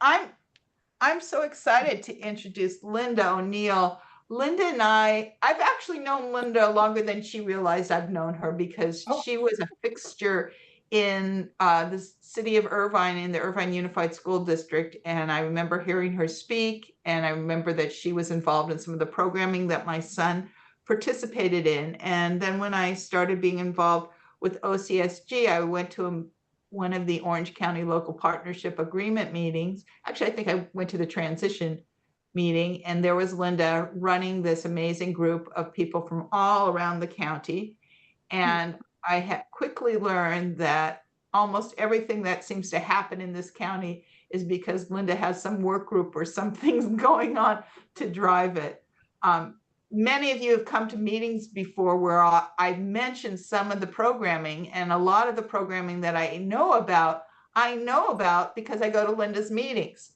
I'm so excited to introduce Linda O'Neill. Linda and I've actually known Linda longer than she realized I've known her, because Oh, she was a fixture in the city of Irvine, in the Irvine Unified School District. And I remember hearing her speak, and I remember that she was involved in some of the programming that my son participated in. And then when I started being involved with OCSG, I went to one of the Orange County Local Partnership Agreement meetings. Actually, I think I went to the transition meeting, and there was Linda running this amazing group of people from all around the county. And I had quickly learned that almost everything that seems to happen in this county is because Linda has some work group or some things going on to drive it. Many of you have come to meetings before where I've mentioned some of the programming, and a lot of the programming that I know about because I go to Linda's meetings.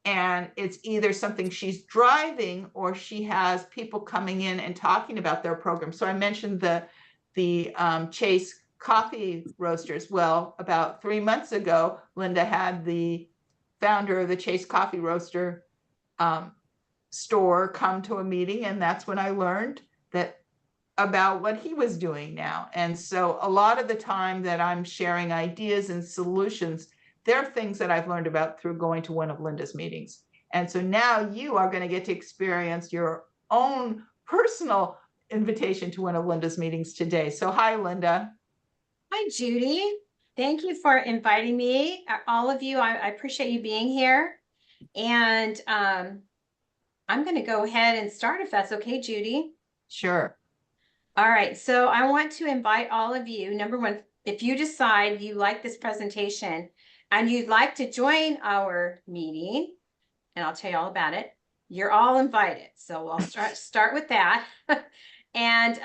And it's either something she's driving, or she has people coming in and talking about their program. So I mentioned the Chase coffee roasters. Well, about 3 months ago, Linda had the founder of the Chase coffee roaster store come to a meeting, and that's when I learned that about what he was doing now. And so a lot of the time that I'm sharing ideas and solutions, they're things that I've learned about through going to one of Linda's meetings. And so now you are going to get to experience your own personal invitation to one of Linda's meetings today. So hi, Linda. hi, Judy. Thank you for inviting me. All of you, I appreciate you being here. And I'm going to go ahead and start if that's okay, Judy. Sure. All right, so I want to invite all of you. Number one, if you decide you like this presentation and you'd like to join our meeting, and I'll tell you all about it, you're all invited. So I'll start with that. And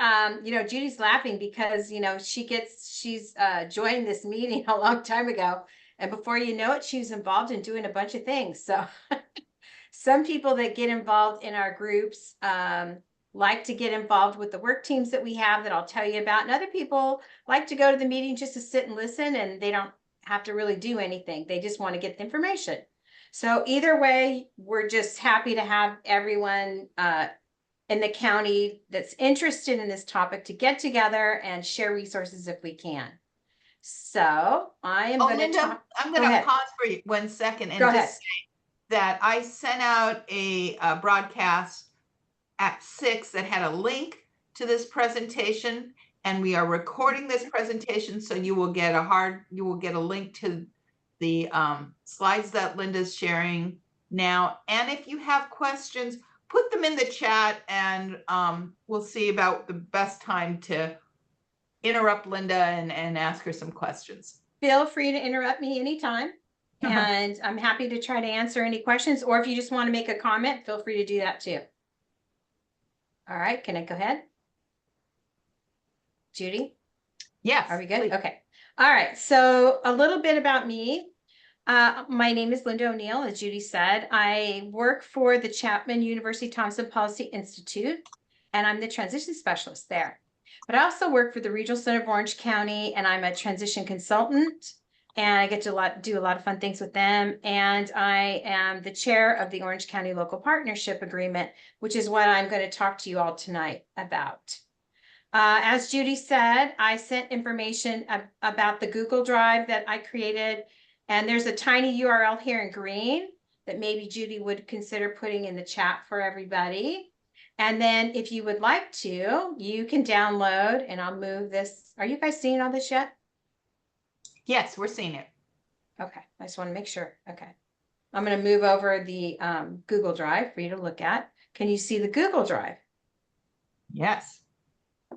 Judy's laughing because she's joined this meeting a long time ago, and before you know it, she was involved in doing a bunch of things. So some people that get involved in our groups like to get involved with the work teams that we have that I'll tell you about, and other people like to go to the meeting just to sit and listen, and they don't have to really do anything. They just want to get the information. So either way, we're just happy to have everyone in the county that's interested in this topic to get together and share resources if we can. So I am going to talk. I'm Go going to ahead. pause for you 1 second Go and ahead. just say that I sent out a broadcast at 6 that had a link to this presentation, and we are recording this presentation, so you will get a link to the slides that Linda's sharing now. And if you have questions, put them in the chat, and we'll see about the best time to interrupt Linda and ask her some questions. Feel free to interrupt me anytime, and I'm happy to try to answer any questions, or if you just want to make a comment, feel free to do that too. All right, can I go ahead? Judy? Yes. Are we good? Please. Okay. All right, so a little bit about me. My name is Linda O'Neill, as Judy said. I work for the Chapman University Thompson Policy Institute, and I'm the transition specialist there. But I also work for the Regional Center of Orange County, and I'm a transition consultant, and I get to do a lot of fun things with them. And I am the chair of the Orange County Local Partnership Agreement, which is what I'm going to talk to you all tonight about. As Judy said, I sent information about the Google Drive that I created, and there's a tiny URL here in green that maybe Judy would consider putting in the chat for everybody. And then if you would like to, you can download, and I'll move this. Are you guys seeing all this yet? Yes, we're seeing it. Okay, I just want to make sure. Okay. I'm going to move over the Google Drive for you to look at. Can you see the Google Drive? Yes.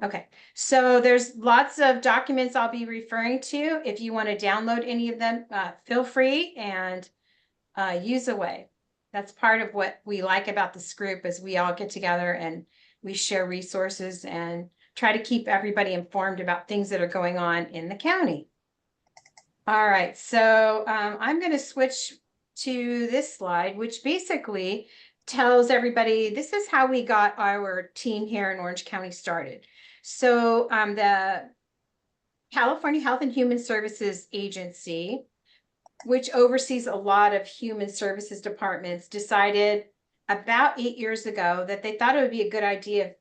Okay, so there's lots of documents I'll be referring to. If you want to download any of them, feel free and use away. That's part of what we like about this group, is we all get together and we share resources and try to keep everybody informed about things that are going on in the county. All right, so I'm going to switch to this slide, which basically tells everybody this is how we got our team here in Orange County started. So the California Health and Human Services Agency which oversees a lot of human services departments, decided about 8 years ago that they thought it would be a good idea if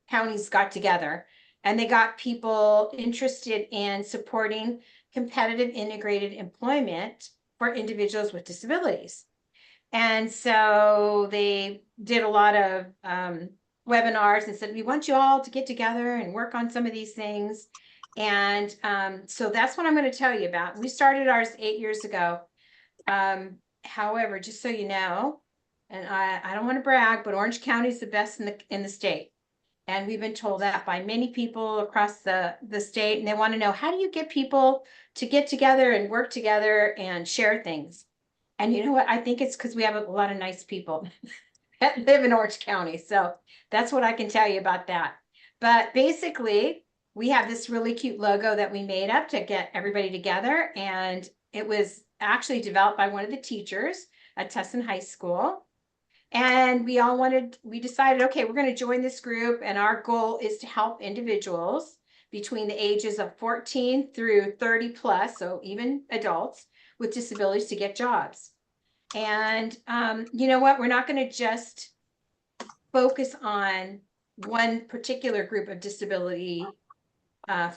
counties got together and they got people interested in supporting competitive integrated employment for individuals with disabilities. And so they did a lot of webinars and said, we want you all to get together and work on some of these things. And so that's what I'm going to tell you about. We started ours 8 years ago. However, just so you know, and I don't want to brag, but Orange County is the best in the state. And we've been told that by many people across the state. And they want to know, how do you get people to get together and work together and share things? And you know what? I think it's because we have a lot of nice people that live in Orange County. So that's what I can tell you about that. But basically, we have this really cute logo that we made up to get everybody together. And it was actually developed by one of the teachers at Tustin High School. And we decided, okay, we're going to join this group. And our goal is to help individuals between the ages of 14 through 30 plus, so even adults with disabilities, to get jobs. And you know what? We're not going to just focus on one particular group of disability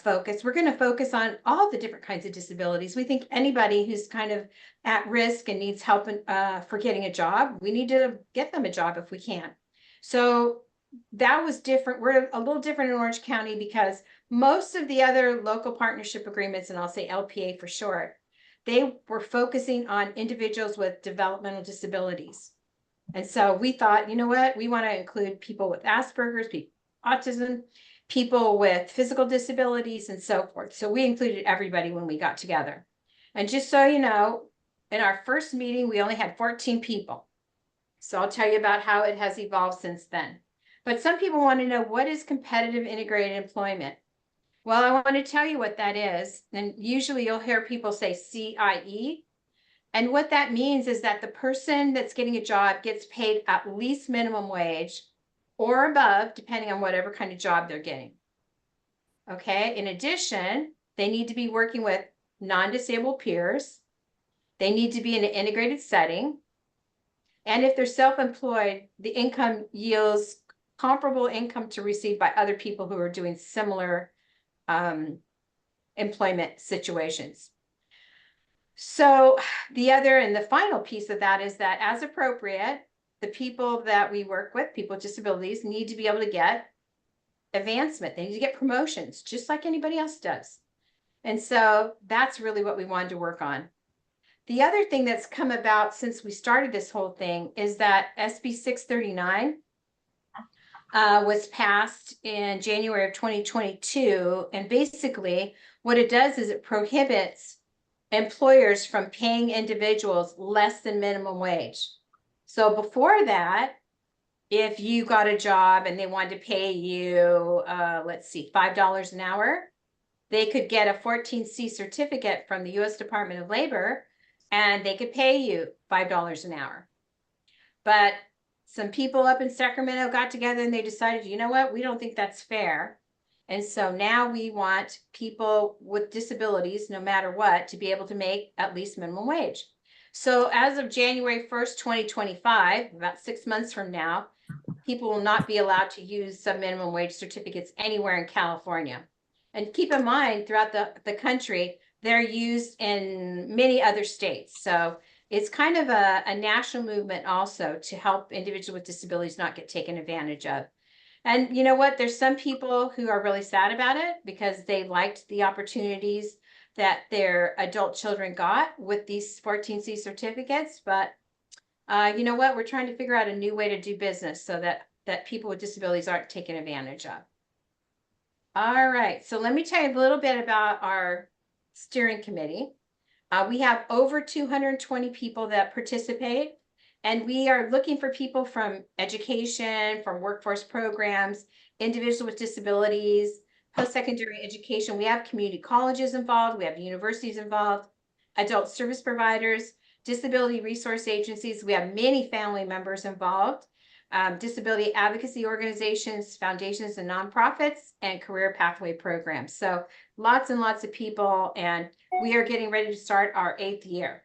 focus. We're going to focus on all the different kinds of disabilities. We think anybody who's kind of at risk and needs help for getting a job, we need to get them a job if we can. So that was different. We're a little different in Orange County because most of the other local partnership agreements, and I'll say LPA for short, they were focusing on individuals with developmental disabilities. And so we thought, you know what, we want to include people with Asperger's, people with autism, people with physical disabilities, and so forth. So we included everybody when we got together. And just so you know, in our first meeting, we only had 14 people. So I'll tell you about how it has evolved since then. But some people want to know, what is competitive integrated employment? Well, I want to tell you what that is. And usually you'll hear people say CIE. And what that means is that the person that's getting a job gets paid at least minimum wage or above, depending on whatever kind of job they're getting. Okay. In addition, they need to be working with non-disabled peers. They need to be in an integrated setting. And if they're self-employed, the income yields comparable income to receive by other people who are doing similar employment situations. So the other and the final piece of that is that, as appropriate, the people that we work with, people with disabilities, need to be able to get advancement. They need to get promotions just like anybody else does. And so that's really what we wanted to work on. The other thing that's come about since we started this whole thing is that SB 639 was passed in January of 2022. And basically what it does is it prohibits employers from paying individuals less than minimum wage. So before that, if you got a job and they wanted to pay you, let's see, $5 an hour, they could get a 14C certificate from the U.S. Department of Labor, and they could pay you $5 an hour. But some people up in Sacramento got together and they decided, you know what, we don't think that's fair. And so now we want people with disabilities, no matter what, to be able to make at least minimum wage. So as of January 1st, 2025, about 6 months from now, people will not be allowed to use some minimum wage certificates anywhere in California. And keep in mind, throughout the country, they're used in many other states. So it's kind of a national movement also to help individuals with disabilities not get taken advantage of. And you know what? There's some people who are really sad about it because they liked the opportunities that their adult children got with these 14C certificates. But you know what? We're trying to figure out a new way to do business so that people with disabilities aren't taken advantage of. All right. So let me tell you a little bit about our steering committee. We have over 220 people that participate. And we are looking for people from education, from workforce programs, individuals with disabilities, post-secondary education. We have community colleges involved. We have universities involved, adult service providers, disability resource agencies. We have many family members involved, disability advocacy organizations, foundations and nonprofits, and career pathway programs. So lots and lots of people, and we are getting ready to start our 8th year.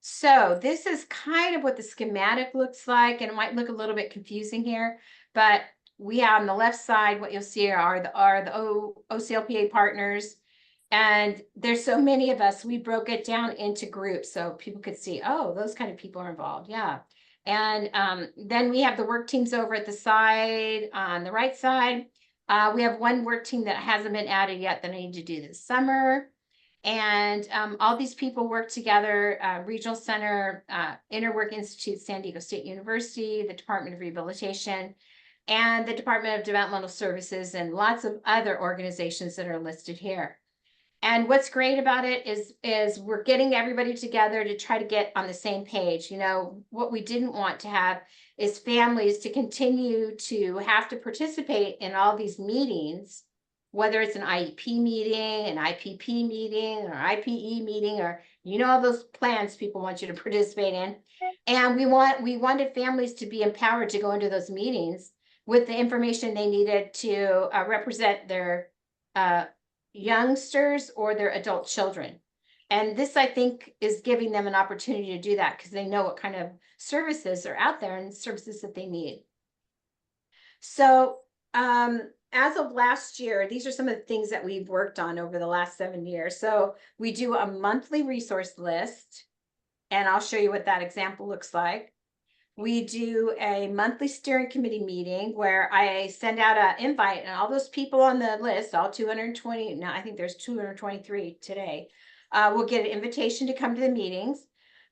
So this is kind of what the schematic looks like, and it might look a little bit confusing here, but we have on the left side, what you'll see are the OCLPA partners. And there's so many of us, we broke it down into groups so people could see, oh, those kind of people are involved. Yeah. And then we have the work teams over at the side, on the right side. We have one work team that hasn't been added yet that I need to do this summer. And all these people work together, Regional Center, Interwork Institute, San Diego State University, the Department of Rehabilitation, and the Department of Developmental Services, and lots of other organizations that are listed here. And what's great about it is we're getting everybody together to try to get on the same page. You know, what we didn't want to have is families to continue to have to participate in all these meetings, whether it's an IEP meeting, an IPP meeting, or IPE meeting, or all those plans people want you to participate in. And we wanted families to be empowered to go into those meetings with the information they needed to represent their youngsters or their adult children. And this, I think, is giving them an opportunity to do that because they know what kind of services are out there and services that they need. So as of last year, these are some of the things that we've worked on over the last 7 years. So we do a monthly resource list, and I'll show you what that example looks like. We do a monthly steering committee meeting where I send out an invite, and all those people on the list, all 220, now I think there's 223 today, will get an invitation to come to the meetings.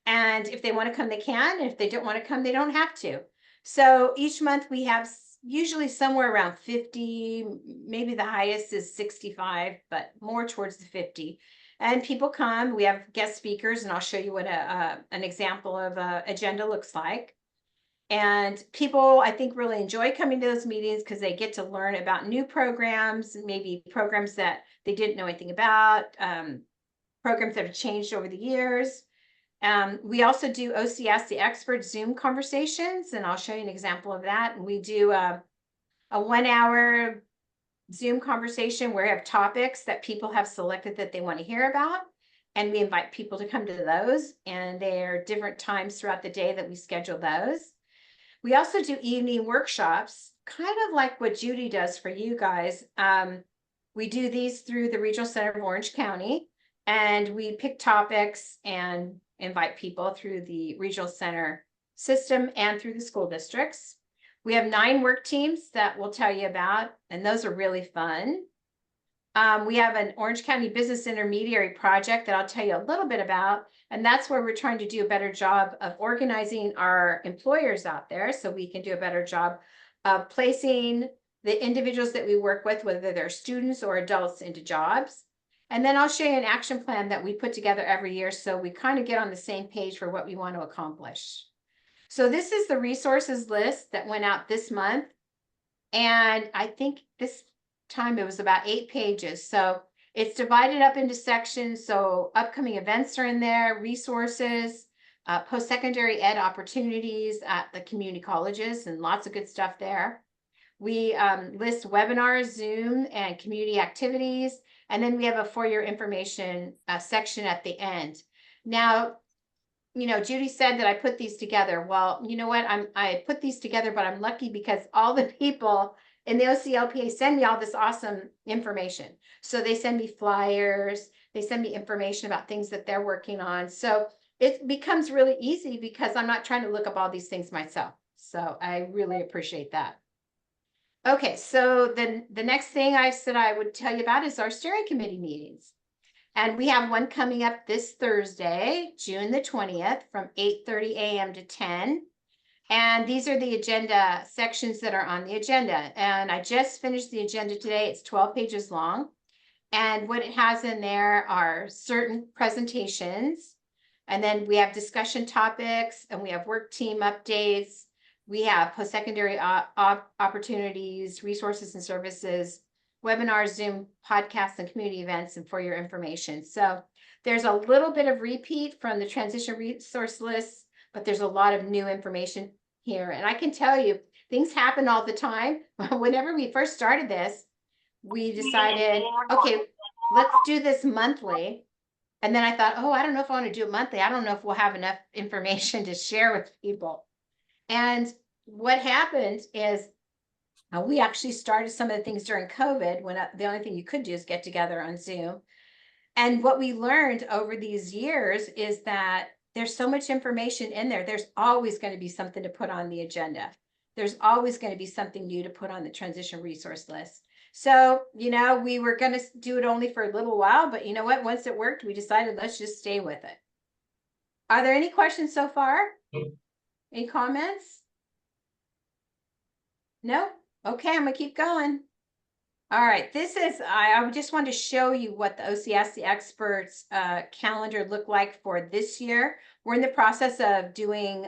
And if they want to come, they can. If they don't want to come, they don't have to. So each month we have usually somewhere around 50, maybe the highest is 65, but more towards the 50. And people come, we have guest speakers, and I'll show you what an example of an agenda looks like. And people, I think, really enjoy coming to those meetings because they get to learn about new programs, maybe programs that they didn't know anything about, programs that have changed over the years. We also do OCS, the expert Zoom conversations, and I'll show you an example of that. And we do a 1 hour Zoom conversation where we have topics that people have selected that they want to hear about. And we invite people to come to those, and there are different times throughout the day that we schedule those. We also do evening workshops, kind of like what Judy does for you guys. We do these through the Regional Center of Orange County, and we pick topics and invite people through the Regional Center system and through the school districts. We have 9 work teams that we'll tell you about, and those are really fun. We have an Orange County Business Intermediary project that I'll tell you a little bit about. And that's where we're trying to do a better job of organizing our employers out there so we can do a better job of placing the individuals that we work with, whether they're students or adults, into jobs. And then I'll show you an action plan that we put together every year so we kind of get on the same page for what we want to accomplish. So this is the resources list that went out this month. And I think this time it was about 8 pages. So it's divided up into sections. So upcoming events are in there, resources, post-secondary ed opportunities at the community colleges, and lots of good stuff there. We list webinars, Zoom, and community activities. And then we have a for your information section at the end. Now, Judy said that I put these together. Well, you know what? I put these together, but I'm lucky because all the people in the OCLPA send me all this awesome information. So they send me flyers, they send me information about things that they're working on. So it becomes really easy because I'm not trying to look up all these things myself. So I really appreciate that. Okay, so the next thing I said I would tell you about is our steering committee meetings. And we have one coming up this Thursday, June the 20th, from 8:30 a.m. to 10. And these are the agenda sections that are on the agenda. And I just finished the agenda today. It's 12 pages long. And what it has in there are certain presentations. And then we have discussion topics, and we have work team updates. We have post-secondary opportunities, resources and services, webinars, Zoom, podcasts, and community events, and for your information. So there's a little bit of repeat from the transition resource list, but there's a lot of new information here. And I can tell you, things happen all the time. Whenever we first started this, we decided, okay, let's do this monthly. And then I thought, oh, I don't know if I want to do it monthly. I don't know if we'll have enough information to share with people. And what happened is we actually started some of the things during COVID when the only thing you could do is get together on Zoom. And what we learned over these years is that there's so much information in there. There's always going to be something to put on the agenda. There's always going to be something new to put on the transition resource list. So, we were going to do it only for a little while, but you know what? Once it worked, we decided let's just stay with it. Are there any questions so far? Any comments? No? Okay, I'm gonna keep going. All right, this is, I just want to show you what the OCSC experts calendar looked like for this year. We're in the process of doing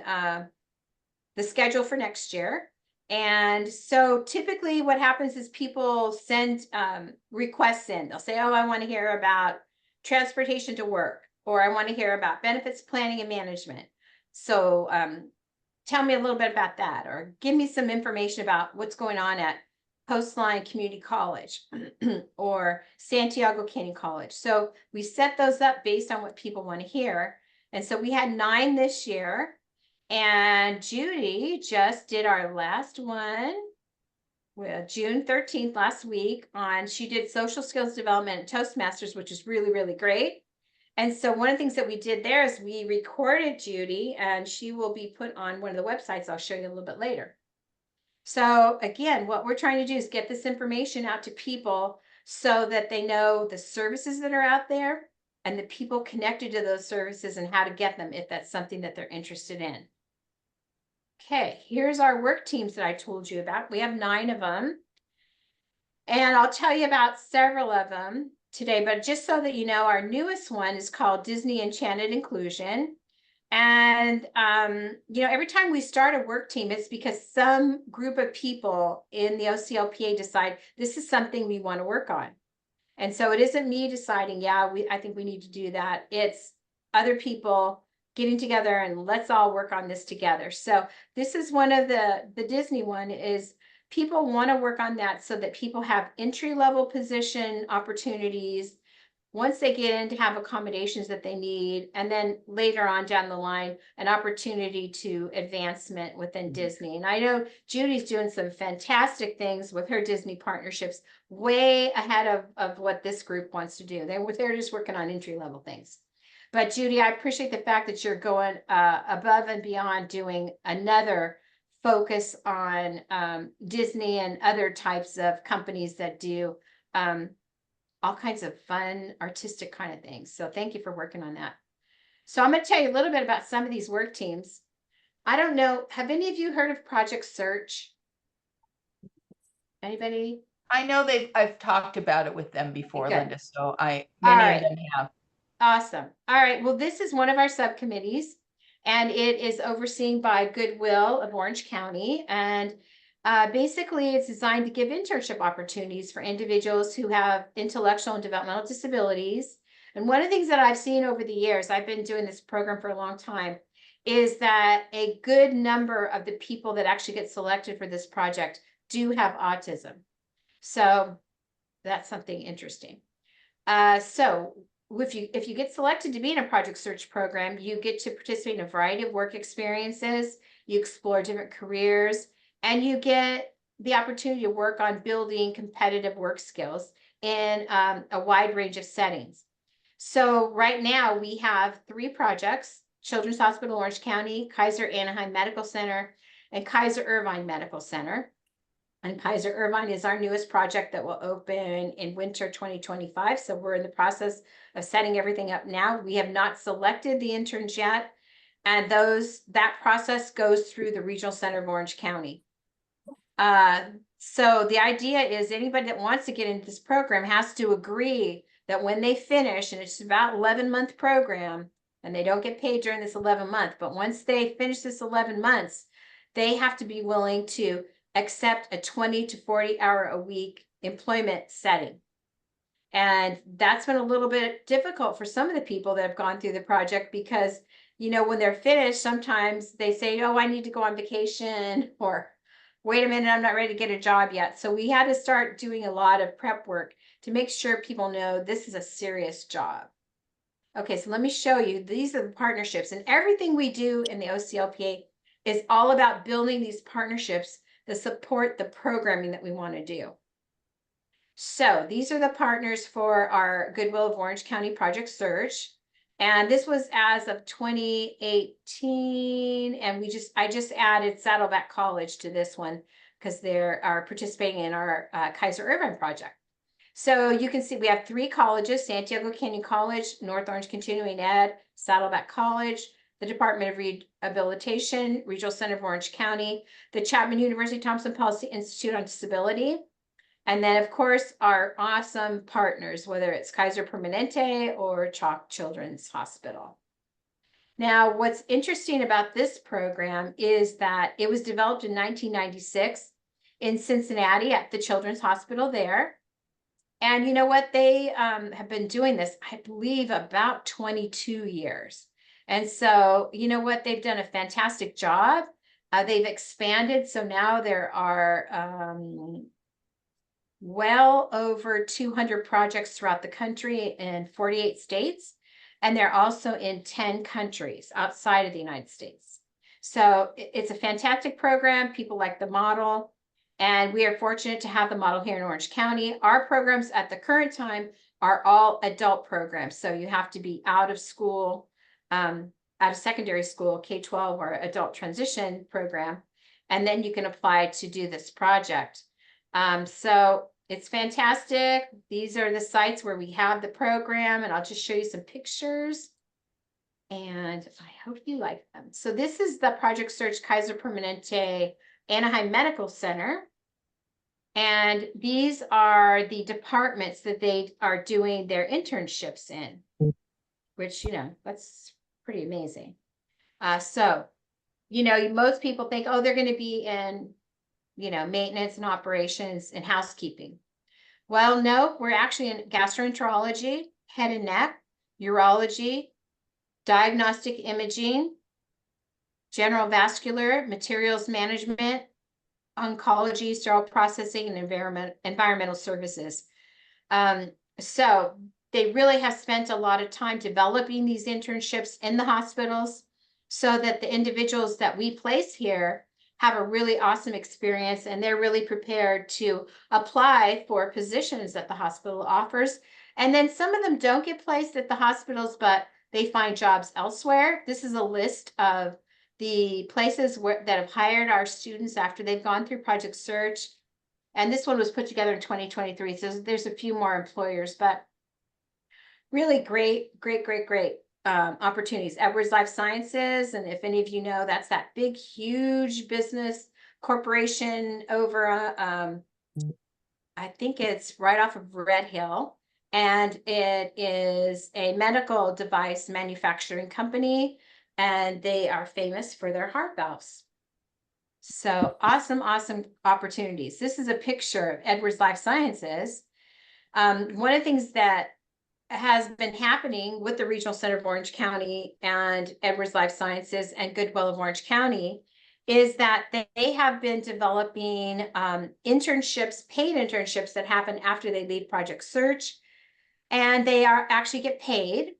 the schedule for next year. And so typically what happens is people send requests in. They'll say, oh, I want to hear about transportation to work, or I want to hear about benefits planning and management. So tell me a little bit about that, or give me some information about what's going on at Coastline Community College or Santiago Canyon College. So we set those up based on what people want to hear. And so we had 9 this year. And Judy just did our last one, well, June 13th last week she did social skills development and Toastmasters, which is really, really great. And so one of the things that we did there is we recorded Judy, and she will be put on one of the websites I'll show you a little bit later. So again, what we're trying to do is get this information out to people so that they know the services that are out there and the people connected to those services and how to get them if that's something that they're interested in. Okay, here's our work teams that I told you about. We have 9 of them. And I'll tell you about several of them today, but just so that you know, our newest one is called Disney Enchanted Inclusion. And, every time we start a work team, it's because some group of people in the OCLPA decide this is something we want to work on. And so it isn't me deciding, I think we need to do that. It's other people getting together and let's all work on this together. So this is one of the Disney one is people want to work on that so that people have entry-level position opportunities once they get in to have accommodations that they need, and then later on down the line, an opportunity to advancement within Disney. And I know Judy's doing some fantastic things with her Disney partnerships, way ahead of what this group wants to do. They're just working on entry-level things. But Judy, I appreciate the fact that you're going above and beyond doing another focus on Disney and other types of companies that do all kinds of fun, artistic kind of things. So thank you for working on that. So I'm going to tell you a little bit about some of these work teams. I don't know, have any of you heard of Project Search? Anybody? I know I've talked about it with them before, Good. Linda, so many of them have. Awesome. All right, well, this is one of our subcommittees, and it is overseen by Goodwill of Orange County. And basically, it's designed to give internship opportunities for individuals who have intellectual and developmental disabilities. And one of the things that I've seen over the years, I've been doing this program for a long time, is that a good number of the people that actually get selected for this project do have autism. So that's something interesting. So if you get selected to be in a Project Search program, you get to participate in a variety of work experiences, you explore different careers, and you get the opportunity to work on building competitive work skills in a wide range of settings. So right now we have 3 projects: Children's Hospital Orange County, Kaiser Anaheim Medical Center, and Kaiser Irvine Medical Center. And Kaiser Irvine is our newest project that will open in winter 2025. So we're in the process of setting everything up now. We have not selected the interns yet. And that process goes through the Regional Center of Orange County. So the idea is anybody that wants to get into this program has to agree that when they finish, and it's about 11-month program, and they don't get paid during this 11-month, but once they finish this 11 months, they have to be willing to accept a 20 to 40 hour a week employment setting. And that's been a little bit difficult for some of the people that have gone through the project because, when they're finished, sometimes they say, oh, I need to go on vacation, or wait a minute, I'm not ready to get a job yet. So we had to start doing a lot of prep work to make sure people know this is a serious job. Okay, so let me show you. These are the partnerships, and everything we do in the OCLPA is all about building these partnerships that support the programming that we want to do. So these are the partners for our Goodwill of Orange County Project Search. And this was as of 2018. And I just added Saddleback College to this one because they are participating in our Kaiser Irvine project. So you can see we have 3 colleges: Santiago Canyon College, North Orange Continuing Ed, Saddleback College, the Department of Rehabilitation, Regional Center of Orange County, the Chapman University Thompson Policy Institute on Disability, and then, of course, our awesome partners, whether it's Kaiser Permanente or Chalk Children's Hospital. Now, what's interesting about this program is that it was developed in 1996 in Cincinnati at the Children's Hospital there. And you know what? They have been doing this, I believe, about 22 years. And so, you know what? They've done a fantastic job. They've expanded. So now there are well over 200 projects throughout the country in 48 states. And they're also in 10 countries outside of the United States. So it's a fantastic program. People like the model. And we are fortunate to have the model here in Orange County. Our programs at the current time are all adult programs. So you have to be out of school, out of secondary school, K-12 or adult transition program. And then you can apply to do this project. So it's fantastic. These are the sites where we have the program, and I'll just show you some pictures. And I hope you like them. So this is the Project Search Kaiser Permanente Anaheim Medical Center. And these are the departments that they are doing their internships in, which, you know, that's pretty amazing. So, you know, most people think, oh, they're going to be in, you know, maintenance and operations and housekeeping. Well, no, we're actually in gastroenterology, head and neck, urology, diagnostic imaging, general vascular, materials management, oncology, sterile processing, and environmental services. So they really have spent a lot of time developing these internships in the hospitals so that the individuals that we place here have a really awesome experience, and they're really prepared to apply for positions that the hospital offers. And then some of them don't get placed at the hospitals, but they find jobs elsewhere. This is a list of the places that have hired our students after they've gone through Project Search. And this one was put together in 2023. So there's a few more employers, but really great opportunities. Edwards Life Sciences, and if any of you know, that's that big, huge business corporation over, I think it's right off of Red Hill, and it is a medical device manufacturing company, and they are famous for their heart valves. So awesome opportunities. This is a picture of Edwards Life Sciences. One of the things that has been happening with the Regional Center of Orange County and Edwards Life Sciences and Goodwill of Orange County is that they have been developing internships, paid internships that happen after they leave Project Search. And they are actually get paid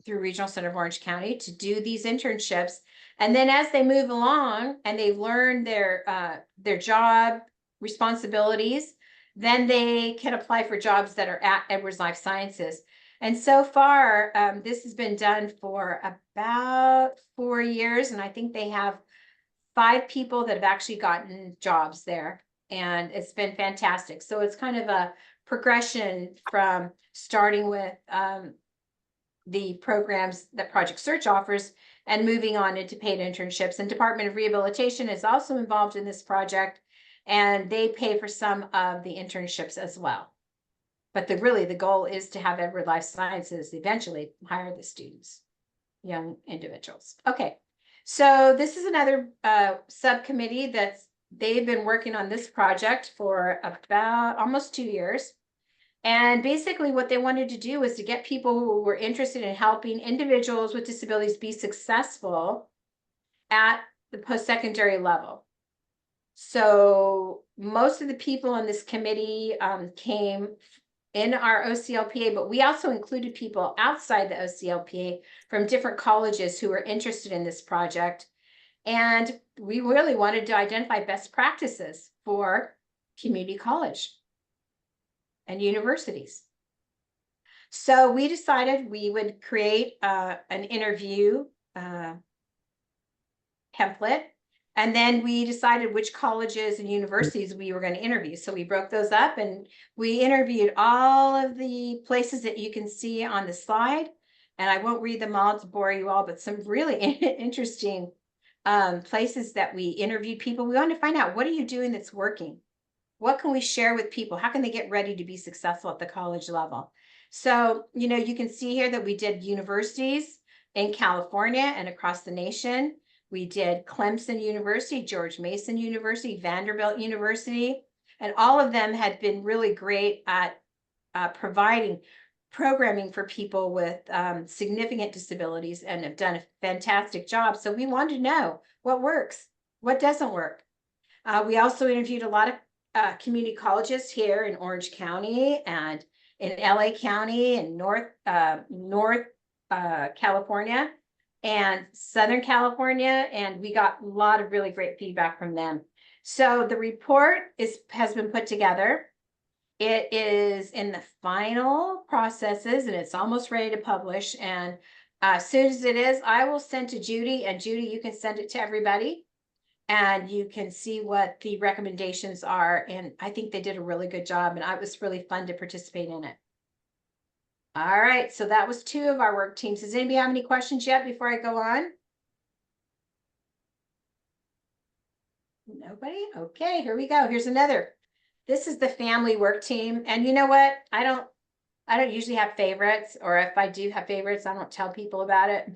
through Regional Center of Orange County to do these internships. And then as they move along and they've learned their job responsibilities, then they can apply for jobs that are at Edwards Life Sciences. And so far, this has been done for about 4 years. And I think they have 5 people that have actually gotten jobs there. And it's been fantastic. So it's kind of a progression from starting with the programs that Project Search offers and moving on into paid internships. And Department of Rehabilitation is also involved in this project, and they pay for some of the internships as well. But really the goal is to have Edward Life Sciences eventually hire the students, young individuals. Okay, so this is another subcommittee they've been working on this project for about almost 2 years. And basically what they wanted to do was to get people who were interested in helping individuals with disabilities be successful at the post-secondary level. So most of the people on this committee came in our OCLPA, but we also included people outside the OCLPA from different colleges who were interested in this project. And we really wanted to identify best practices for community college and universities. So we decided we would create an interview template. And then we decided which colleges and universities we were going to interview. So we broke those up and we interviewed all of the places that you can see on the slide. And I won't read them all to bore you all, but some really interesting places that we interviewed people. We wanted to find out, what are you doing that's working? What can we share with people? How can they get ready to be successful at the college level? So, you know, you can see here that we did universities in California and across the nation. We did Clemson University, George Mason University, Vanderbilt University, and all of them had been really great at providing programming for people with significant disabilities and have done a fantastic job. So we wanted to know what works, what doesn't work. We also interviewed a lot of community colleges here in Orange County and in LA County and North California and Southern California, and we got a lot of really great feedback from them. So the report has been put together. It is in the final processes and it's almost ready to publish. And as soon as it is, I will send to Judy, and Judy, you can send it to everybody and you can see what the recommendations are. And I think they did a really good job, and it was really fun to participate in it. All right, so that was 2 of our work teams. Does anybody have any questions yet before I go on? Nobody? Okay, here we go. Here's another. This is the family work team. And you know what? I don't usually have favorites, or if I do have favorites, I don't tell people about it.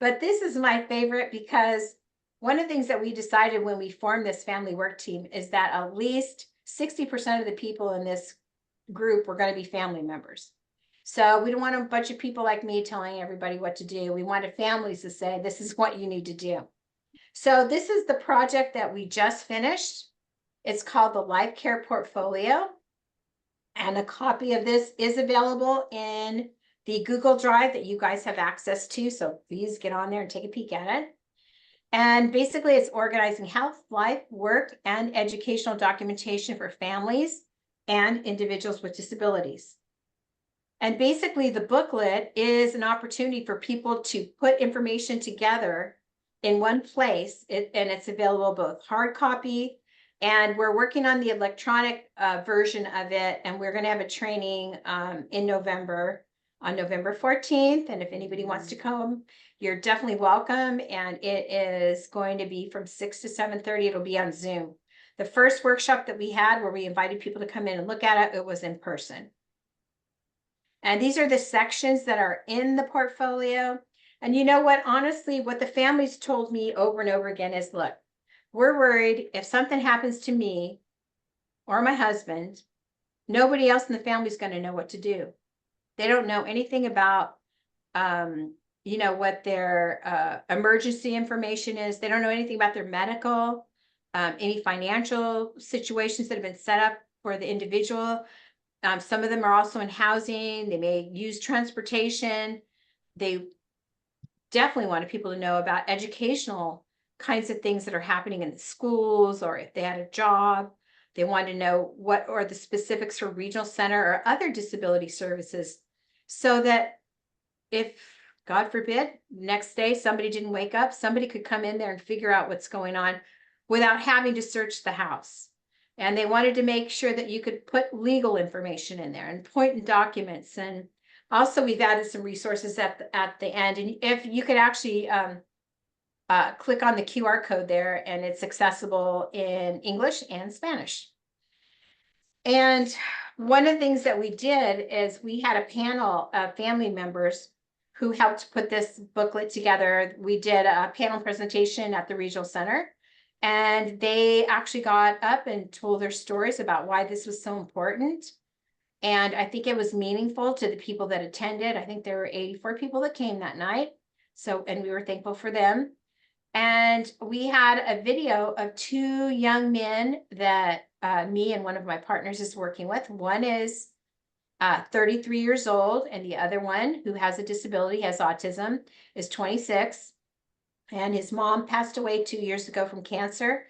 But this is my favorite because one of the things that we decided when we formed this family work team is that at least 60% of the people in this group were going to be family members. So we don't want a bunch of people like me telling everybody what to do. We wanted families to say, this is what you need to do. So this is the project that we just finished. It's called the Life Care Portfolio. And a copy of this is available in the Google Drive that you guys have access to. So please get on there and take a peek at it. And basically it's organizing health, life, work, and educational documentation for families and individuals with disabilities. And basically the booklet is an opportunity for people to put information together in one place, and it's available both hard copy, and we're working on the electronic version of it, and we're going to have a training in November, on November 14th. And if anybody wants to come, you're definitely welcome. And it is going to be from 6 to 7:30. It'll be on Zoom. The first workshop that we had where we invited people to come in and look at it, it was in person. And these are the sections that are in the portfolio. And you know what, honestly, what the families told me over and over again is, look, we're worried if something happens to me or my husband, nobody else in the family is going to know what to do. They don't know anything about, you know, what their emergency information is. They don't know anything about their medical, any financial situations that have been set up for the individual. Some of them are also in housing. They may use transportation. They definitely wanted people to know about educational kinds of things that are happening in the schools, or if they had a job. They wanted to know what are the specifics for regional center or other disability services, so that if, God forbid, next day somebody didn't wake up, somebody could come in there and figure out what's going on without having to search the house. And they wanted to make sure that you could put legal information in there and point in documents. And also we've added some resources at the end. And if you could actually click on the QR code there, and it's accessible in English and Spanish. And one of the things that we did is we had a panel of family members who helped put this booklet together. We did a panel presentation at the regional center, and they actually got up and told their stories about why this was so important. And I think it was meaningful to the people that attended. I think there were 84 people that came that night. So, and we were thankful for them. And we had a video of 2 young men that me and one of my partners is working with. One is 33 years old, and the other one, who has a disability, has autism, is 26. And his mom passed away 2 years ago from cancer,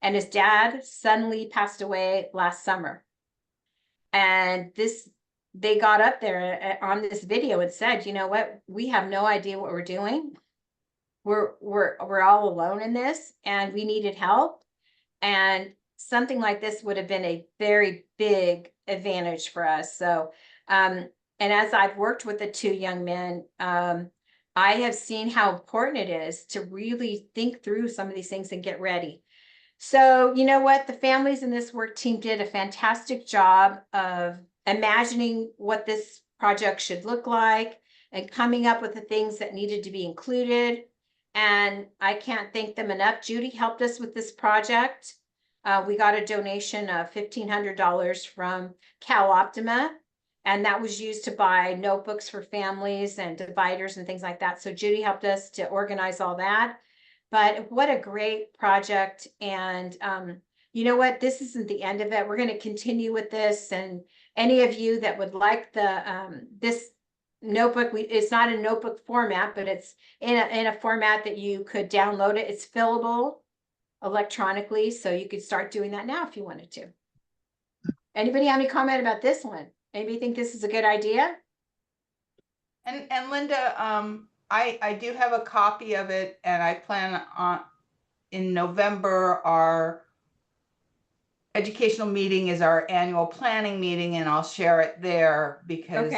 and his dad suddenly passed away last summer. And they got up there on this video and said, you know what, we have no idea what we're doing. We're all alone in this, and we needed help. And something like this would have been a very big advantage for us. So, and as I've worked with the two young men, I have seen how important it is to really think through some of these things and get ready. So, you know what? The families in this work team did a fantastic job of imagining what this project should look like and coming up with the things that needed to be included. And I can't thank them enough. Judy helped us with this project. We got a donation of $1,500 from CalOptima, and that was used to buy notebooks for families and dividers and things like that. So Judy helped us to organize all that. But what a great project. And you know what? This isn't the end of it. We're going to continue with this. And any of you that would like the this notebook, it's not a notebook format, but it's in a format that you could download it. It's fillable electronically, so you could start doing that now if you wanted to. Anybody have any comment about this one? Anybody think this is a good idea? And Linda, I do have a copy of it, and I plan on in November, our educational meeting is our annual planning meeting, and I'll share it there because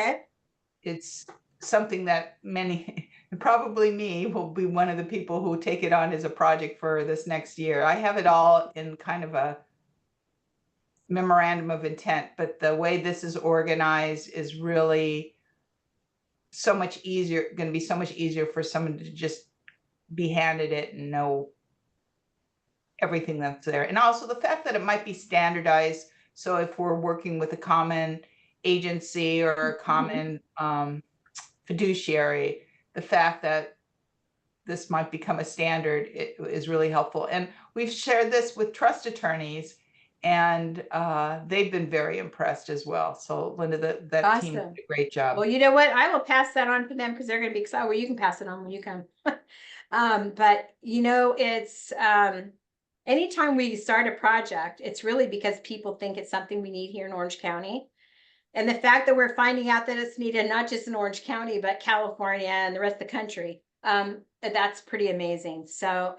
it's something that many, probably me, will be one of the people who take it on as a project for this next year. I have it all in kind of a memorandum of intent, but the way this is organized is really so much easier, going to be so much easier for someone to just be handed it and know everything that's there. And also the fact that it might be standardized. So if we're working with a common agency or a common fiduciary, the fact that this might become a standard is really helpful. And we've shared this with trust attorneys, and they've been very impressed as well. So Linda, that Awesome. team did a great job. Well, you know what? I will pass that on to them because they're going to be excited. Well, you can pass it on when you come. But you know, it's anytime we start a project, it's really because people think it's something we need here in Orange County. And the fact that we're finding out that it's needed not just in Orange County, but California and the rest of the country, that's pretty amazing. So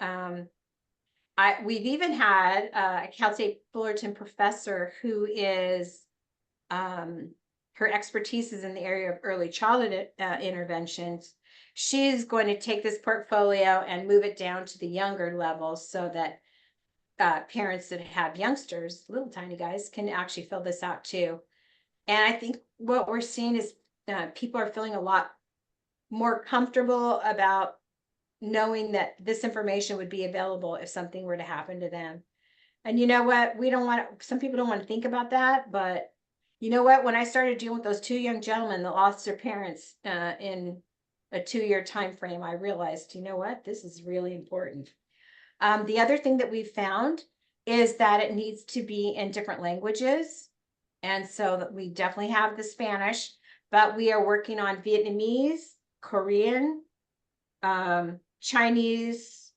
we've even had a Cal State Fullerton professor who is her expertise is in the area of early childhood interventions. She's going to take this portfolio and move it down to the younger levels so that parents that have youngsters, little tiny guys, can actually fill this out too. And I think what we're seeing is people are feeling a lot more comfortable about knowing that this information would be available if something were to happen to them. And you know what? We don't want to, some people don't want to think about that, but you know what? When I started dealing with those two young gentlemen that lost their parents in a 2-year time frame, I realized, you know what? This is really important. The other thing that we've found is that it needs to be in different languages. And so that we definitely have the Spanish, but we are working on Vietnamese, Korean, Chinese,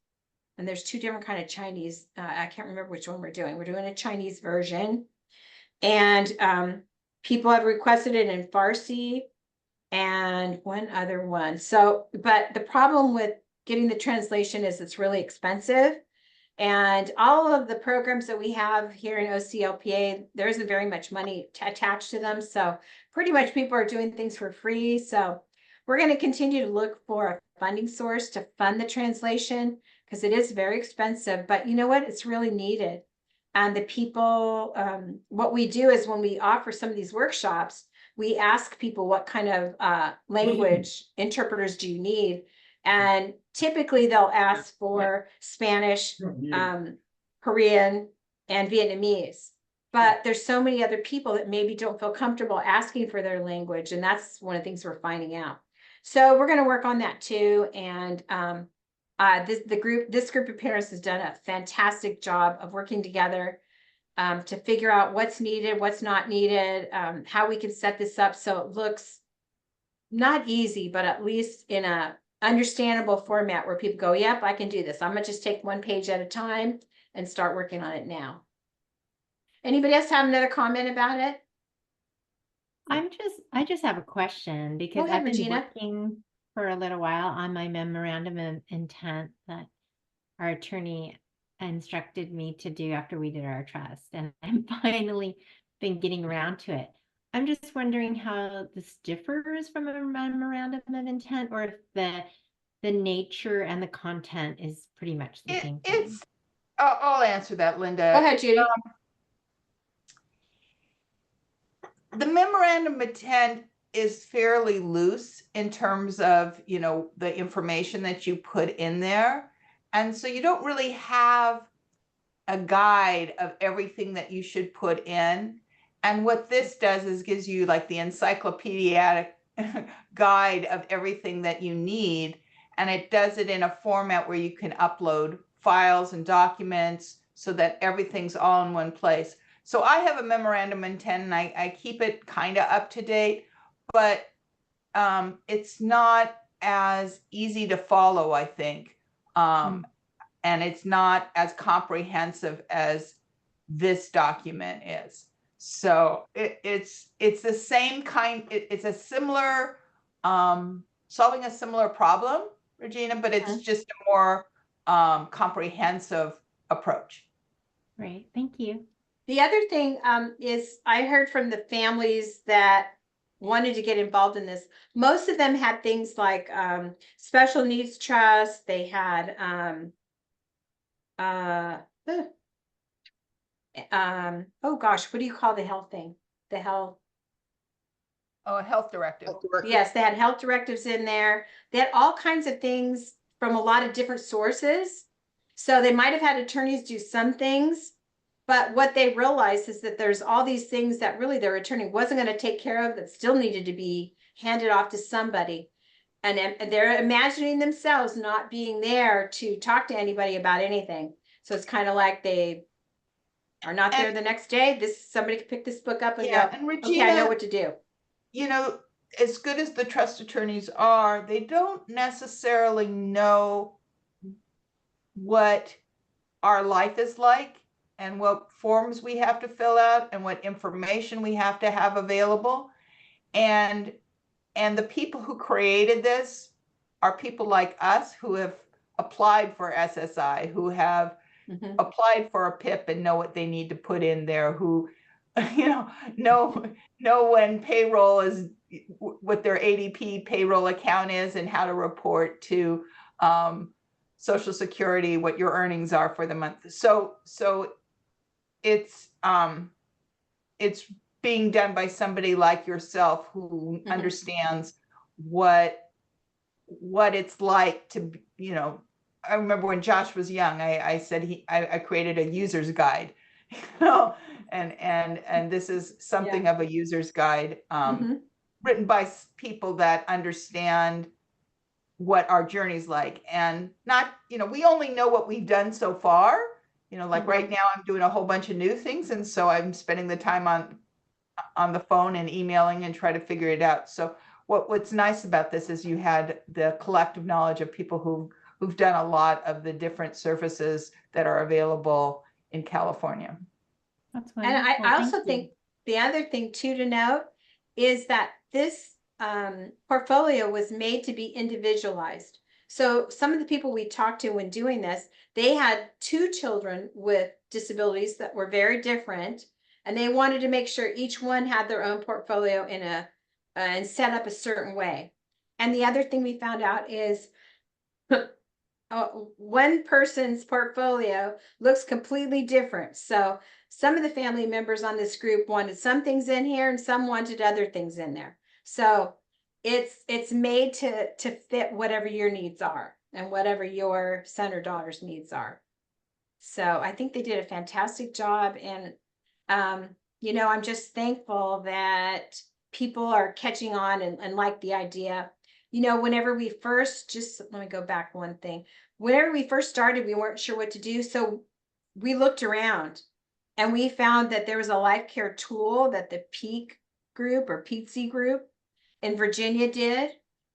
and there's 2 different kind of Chinese. I can't remember which one we're doing. We're doing a Chinese version, and people have requested it in Farsi and one other one. So, but the problem with getting the translation is it's really expensive. And all of the programs that we have here in OCLPA, there isn't very much money attached to them. So pretty much people are doing things for free. So we're going to continue to look for a funding source to fund the translation because it is very expensive. But you know what? It's really needed. And the people, what we do is when we offer some of these workshops, we ask people what kind of language interpreters do you need? And typically they'll ask for Spanish, Korean, and Vietnamese. But there's so many other people that maybe don't feel comfortable asking for their language. And that's one of the things we're finding out. So we're going to work on that too. And this group of parents has done a fantastic job of working together. to figure out what's needed, what's not needed, how we can set this up so it looks not easy, but at least in a understandable format where people go, yep, I can do this. I'm gonna just take one page at a time and start working on it now. Anybody else have another comment about it? I just have a question because ahead, I've been Regina. working for a little while on my memorandum of intent that our attorney instructed me to do after we did our trust, and I'm finally been getting around to it. I'm just wondering how this differs from a memorandum of intent, or if the nature and the content is pretty much the same thing. It's, I'll answer that, Linda. Go ahead, Judy. The memorandum of intent is fairly loose in terms of, you know, the information that you put in there. And so you don't really have a guide of everything that you should put in. And what this does is gives you like the encyclopedic guide of everything that you need. And it does it in a format where you can upload files and documents so that everything's all in one place. So I have a memorandum of intent and I keep it kind of up to date, but it's not as easy to follow, I think. And it's not as comprehensive as this document is. So it's the same kind, it's a similar, solving a similar problem, Regina, but it's just a more comprehensive approach. Right, thank you. The other thing is I heard from the families that wanted to get involved in this. Most of them had things like special needs trust. They had oh gosh, what do you call the health thing? The health. Oh, a health directive. Yes, they had health directives in there. They had all kinds of things from a lot of different sources. So they might have had attorneys do some things, but what they realized is that there's all these things that really their attorney wasn't going to take care of that still needed to be handed off to somebody. And they're imagining themselves not being there to talk to anybody about anything. So it's kind of like they are not there the next day. Somebody could pick this book up and go, and Regina, okay, I know what to do. You know, as good as the trust attorneys are, they don't necessarily know what our life is like and what forms we have to fill out and what information we have to have available. And the people who created this are people like us who have applied for SSI, who have applied for a PIP and know what they need to put in there, who, you know when payroll is, what their ADP payroll account is and how to report to Social Security, what your earnings are for the month. So it's being done by somebody like yourself who understands what it's like to, you know. I remember when Josh was young, I said I created a user's guide, you know, and this is something of a user's guide, written by people that understand what our journey's like. And not, you know, we only know what we've done so far, you know, like right now I'm doing a whole bunch of new things. And so I'm spending the time on the phone and emailing and try to figure it out. So what's nice about this is you had the collective knowledge of people who've done a lot of the different services that are available in California. That's wonderful. And I also think the other thing too to note is that this portfolio was made to be individualized. So some of the people we talked to when doing this, they had 2 children with disabilities that were very different, and they wanted to make sure each one had their own portfolio in and set up a certain way. And the other thing we found out is one person's portfolio looks completely different. So some of the family members on this group wanted some things in here and some wanted other things in there. So it's made to fit whatever your needs are and whatever your son or daughter's needs are. So I think they did a fantastic job. And, you know, I'm just thankful that people are catching on and like the idea. You know, whenever we first, let me go back one thing. Whenever we first started, we weren't sure what to do. So we looked around And we found that there was a life care tool that the Peak group or PETSI group in Virginia did.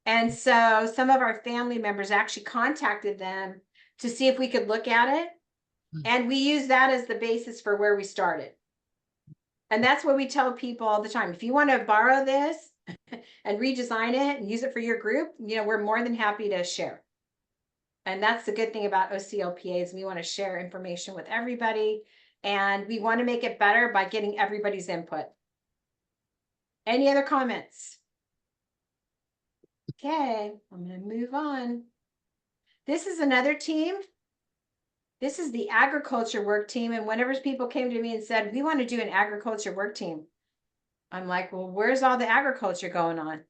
And so some of our family members actually contacted them to see if we could look at it. And we use that as the basis for where we started. And that's what we tell people all the time. If you want to borrow this and redesign it and use it for your group, we're more than happy to share. And that's the good thing about OCLPA is we want to share information with everybody, and we want to make it better by getting everybody's input. Any other comments? Okay, I'm going to move on. This is another team. This is the agriculture work team. And whenever people came to me and said, we want to do an agriculture work team, I'm like, well, where's all the agriculture going on?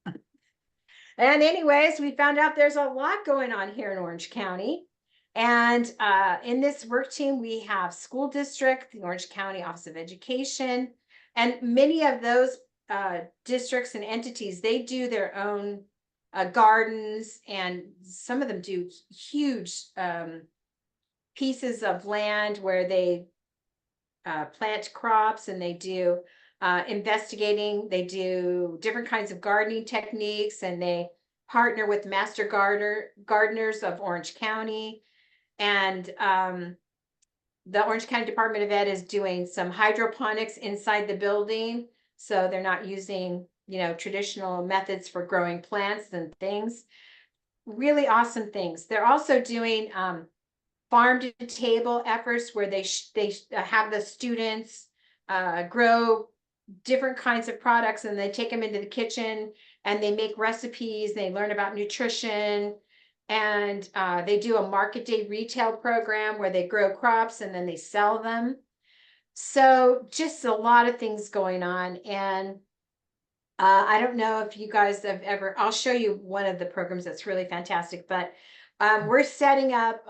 And anyways, we found out there's a lot going on here in Orange County. And in this work team, we have school district, the Orange County Office of Education, and many of those districts and entities, they do their own gardens, and some of them do huge pieces of land where they plant crops, and they do investigating, they do different kinds of gardening techniques, and they partner with master gardeners of Orange County. And the Orange County Department of Ed is doing some hydroponics inside the building. So they're not using, traditional methods for growing plants and things. Really awesome things. They're also doing farm to table efforts where they have the students grow different kinds of products, and they take them into the kitchen and they make recipes. They learn about nutrition, and they do a market day retail program where they grow crops and then they sell them. So just a lot of things going on. And I don't know if you guys have ever, I'll show you one of the programs that's really fantastic, but we're setting up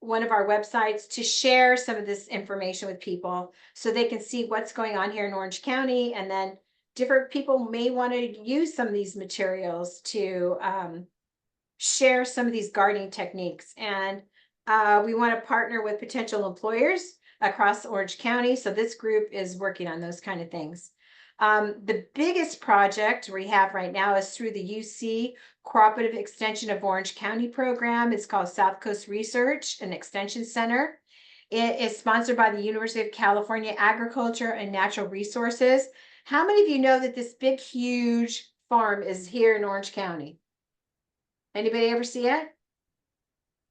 one of our websites to share some of this information with people so they can see what's going on here in Orange County. And then different people may want to use some of these materials to share some of these gardening techniques. And we want to partner with potential employers across Orange County. So this group is working on those kind of things. The biggest project we have right now is through the UC Cooperative Extension of Orange County program. It's called South Coast Research and Extension Center. It is sponsored by the University of California Agriculture and Natural Resources. How many of you know that this big, huge farm is here in Orange County? Anybody ever see it?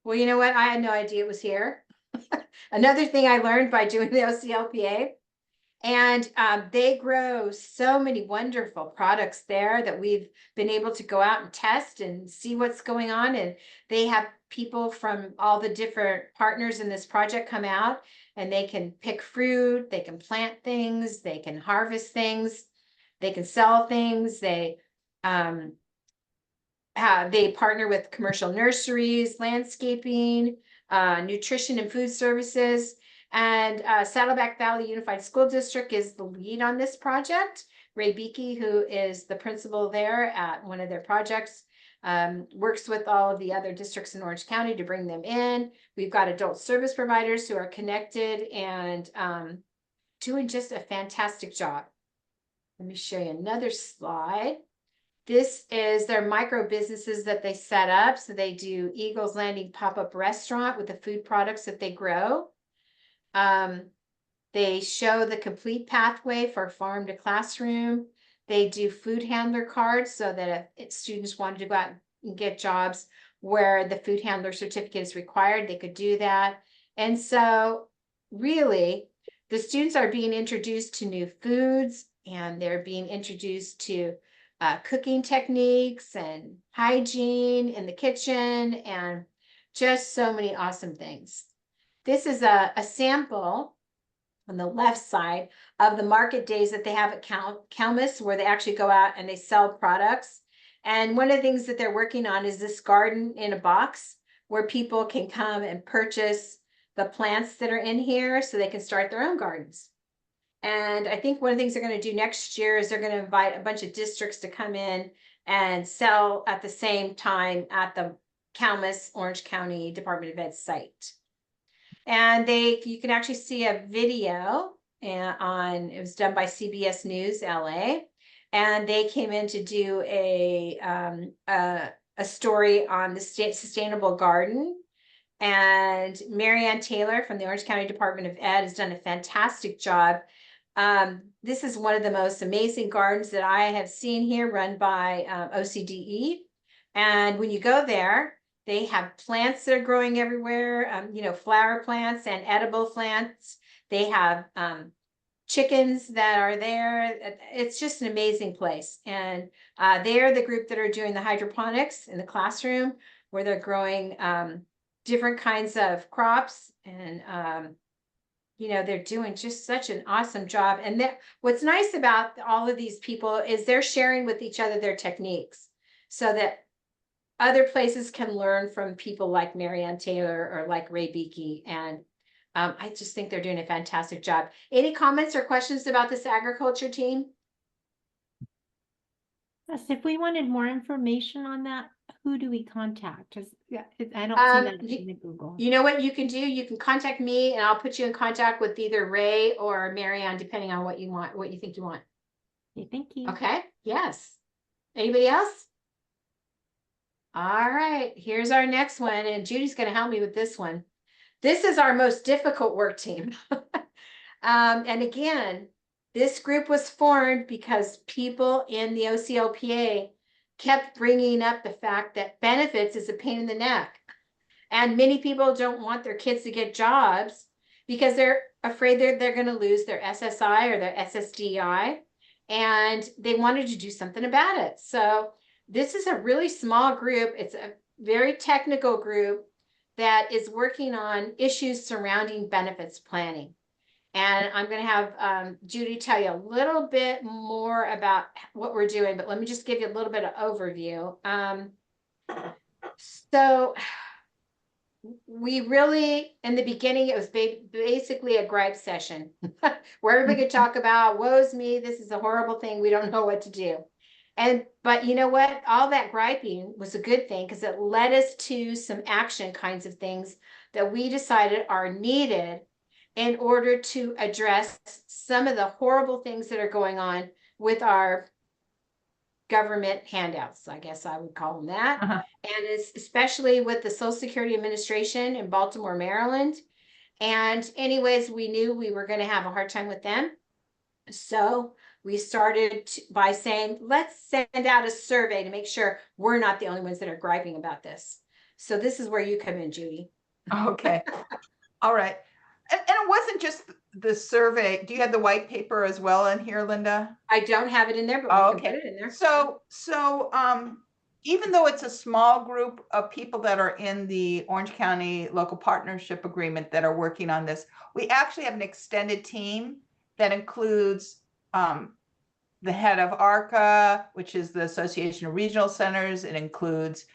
Well, you know what? I had no idea it was here. Another thing I learned by doing the OCLPA. And they grow so many wonderful products there that we've been able to go out and test and see what's going on. And they have people from all the different partners in this project come out, and they can pick fruit, they can plant things, they can harvest things, they can sell things. They partner with commercial nurseries, landscaping, nutrition and food services. And Saddleback Valley Unified School District is the lead on this project. Ray Beakey, who is the principal there at one of their projects, works with all of the other districts in Orange County to bring them in. We've got adult service providers who are connected and doing just a fantastic job. Let me show you another slide. This is their micro businesses that they set up. So they do Eagles Landing pop-up restaurant with the food products that they grow. They show the complete pathway for farm to classroom. They do food handler cards so that if students wanted to go out and get jobs where the food handler certificate is required, they could do that. And so really, the students are being introduced to new foods, and they're being introduced to cooking techniques and hygiene in the kitchen, and just so many awesome things. This is a sample on the left side of the market days that they have at Calmus, where they actually go out and they sell products. And one of the things that they're working on is this garden in a box where people can come and purchase the plants that are in here so they can start their own gardens. And I think one of the things they're going to do next year is they're going to invite a bunch of districts to come in and sell at the same time at the Calmus Orange County Department of Ed site. And you can actually see a video and it was done by CBS News LA, and they came in to do a story on the state sustainable garden. And Marianne Taylor from the Orange County Department of Ed has done a fantastic job. This is one of the most amazing gardens that I have seen here, run by OCDE. And when you go there, they have plants that are growing everywhere, flower plants and edible plants. They have chickens that are there. It's just an amazing place. And they're the group that are doing the hydroponics in the classroom, where they're growing different kinds of crops. And they're doing just such an awesome job. And what's nice about all of these people is they're sharing with each other their techniques, so that other places can learn from people like Marianne Taylor or like Ray Beakey. And I just think they're doing a fantastic job. Any comments or questions about this agriculture team? Yes, if we wanted more information on that, who do we contact? 'Cause, yeah, I don't see that in the Google. You know what you can do? You can contact me, and I'll put you in contact with either Ray or Marianne, depending on what you want, what you think you want. Okay, thank you. Okay, yes. Anybody else? All right, here's our next one, and Judy's going to help me with this one. This is our most difficult work team. And again, this group was formed because people in the OCLPA kept bringing up the fact that benefits is a pain in the neck. And many people don't want their kids to get jobs because they're afraid they're going to lose their SSI or their SSDI. And they wanted to do something about it. So this is a really small group. It's a very technical group that is working on issues surrounding benefits planning. And I'm going to have Judy tell you a little bit more about what we're doing, but let me just give you a little bit of overview. So we really, in the beginning, it was basically a gripe session where everybody could talk about, woe's me, this is a horrible thing, we don't know what to do. But you know what? All that griping was a good thing, because it led us to some action kinds of things that we decided are needed in order to address some of the horrible things that are going on with our government handouts, I guess I would call them that. And it's especially with the Social Security Administration in Baltimore, Maryland. And anyways, we knew we were going to have a hard time with them. So we started by saying, let's send out a survey to make sure we're not the only ones that are griping about this. So this is where you come in, Judy. Okay. All right. And it wasn't just the survey. Do you have the white paper as well in here, Linda? I don't have it in there, but we can put it in there. So even though it's a small group of people that are in the Orange County Local Partnership Agreement that are working on this, we actually have an extended team that includes the head of ARCA, which is the Association of Regional Centers. It includes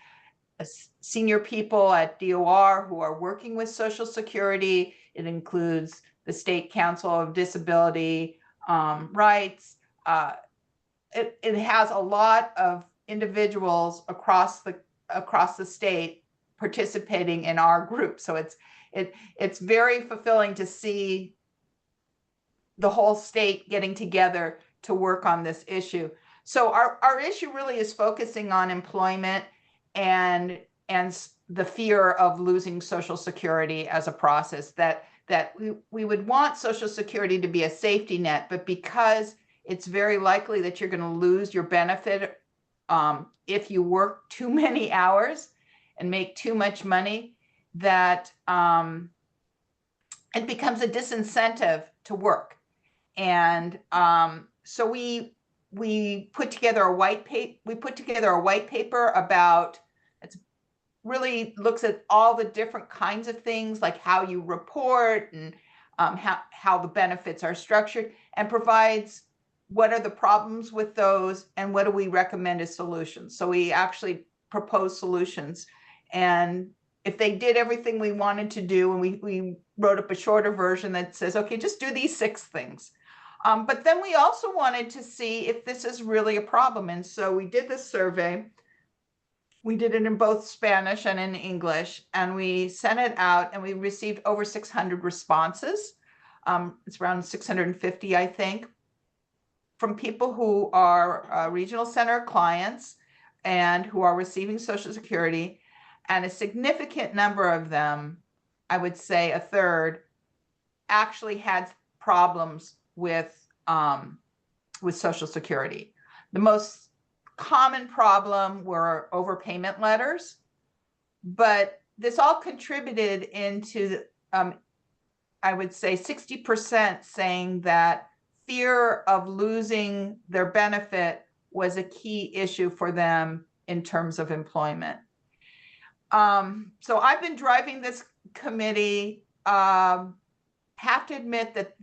senior people at DOR who are working with Social Security. It includes the State Council of Disability Rights. It has a lot of individuals across the state participating in our group. So it's very fulfilling to see the whole state getting together to work on this issue. So our issue really is focusing on employment and the fear of losing Social Security as a process, that we would want Social Security to be a safety net, but because it's very likely that you're going to lose your benefit if you work too many hours and make too much money, that it becomes a disincentive to work. And so we put together a white paper about, it really looks at all the different kinds of things, like how you report and how the benefits are structured, and provides what are the problems with those and what do we recommend as solutions. So we actually propose solutions, and if they did everything we wanted to do, and we wrote up a shorter version that says, okay, just do these 6 things. But then we also wanted to see if this is really a problem. And so we did this survey. We did it in both Spanish and in English, and we sent it out, and we received over 600 responses. It's around 650, I think, from people who are regional center clients and who are receiving Social Security. And a significant number of them, I would say a third, actually had problems with Social Security. The most common problem were overpayment letters, but this all contributed into, I would say 60% saying that fear of losing their benefit was a key issue for them in terms of employment. So I've been driving this committee. Have to admit that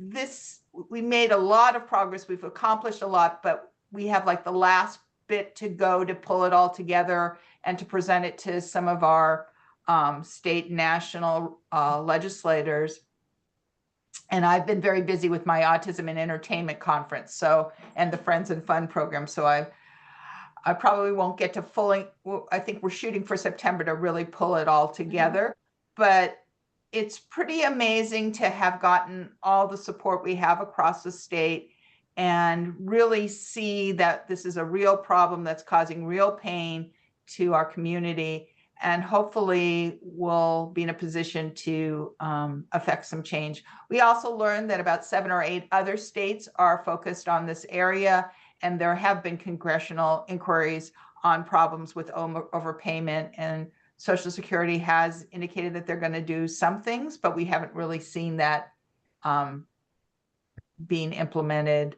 we made a lot of progress. We've accomplished a lot, but we have like the last bit to go to pull it all together and to present it to some of our state and national legislators. And I've been very busy with my autism and entertainment conference, and the Friends and Fun program. So I probably won't get to fully, I think we're shooting for September to really pull it all together, but it's pretty amazing to have gotten all the support we have across the state and really see that this is a real problem that's causing real pain to our community, and hopefully we'll be in a position to affect some change. We also learned that about 7 or 8 other states are focused on this area, and there have been congressional inquiries on problems with overpayment, and Social Security has indicated that they're going to do some things, but we haven't really seen that being implemented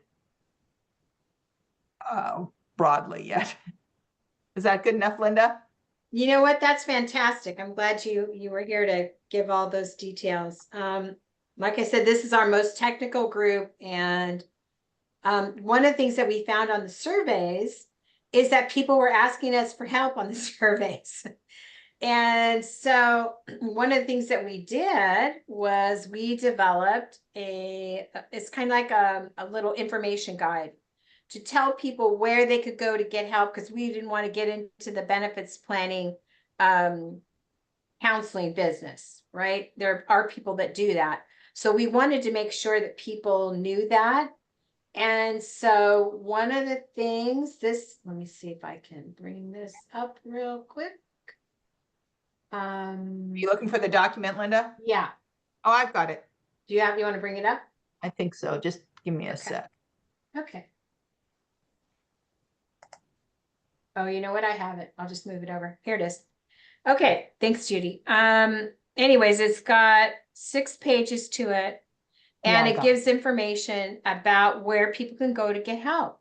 broadly yet. Is that good enough, Linda? You know what? That's fantastic. I'm glad you were here to give all those details. Like I said, this is our most technical group, and one of the things that we found on the surveys is that people were asking us for help on the surveys. And so one of the things that we did was we developed it's kind of like a little information guide to tell people where they could go to get help, because we didn't want to get into the benefits planning counseling business, right? There are people that do that. So we wanted to make sure that people knew that. And so one of the things, let me see if I can bring this up real quick. Are you looking for the document, Linda? Yeah. Oh, I've got it. You want to bring it up? I think so. Just give me a sec. Okay. Oh, you know what? I have it. I'll just move it over. Here it is. Okay. Thanks, Judy. Anyways, it's got 6 pages to it, and Yeah, it gives information about where people can go to get help.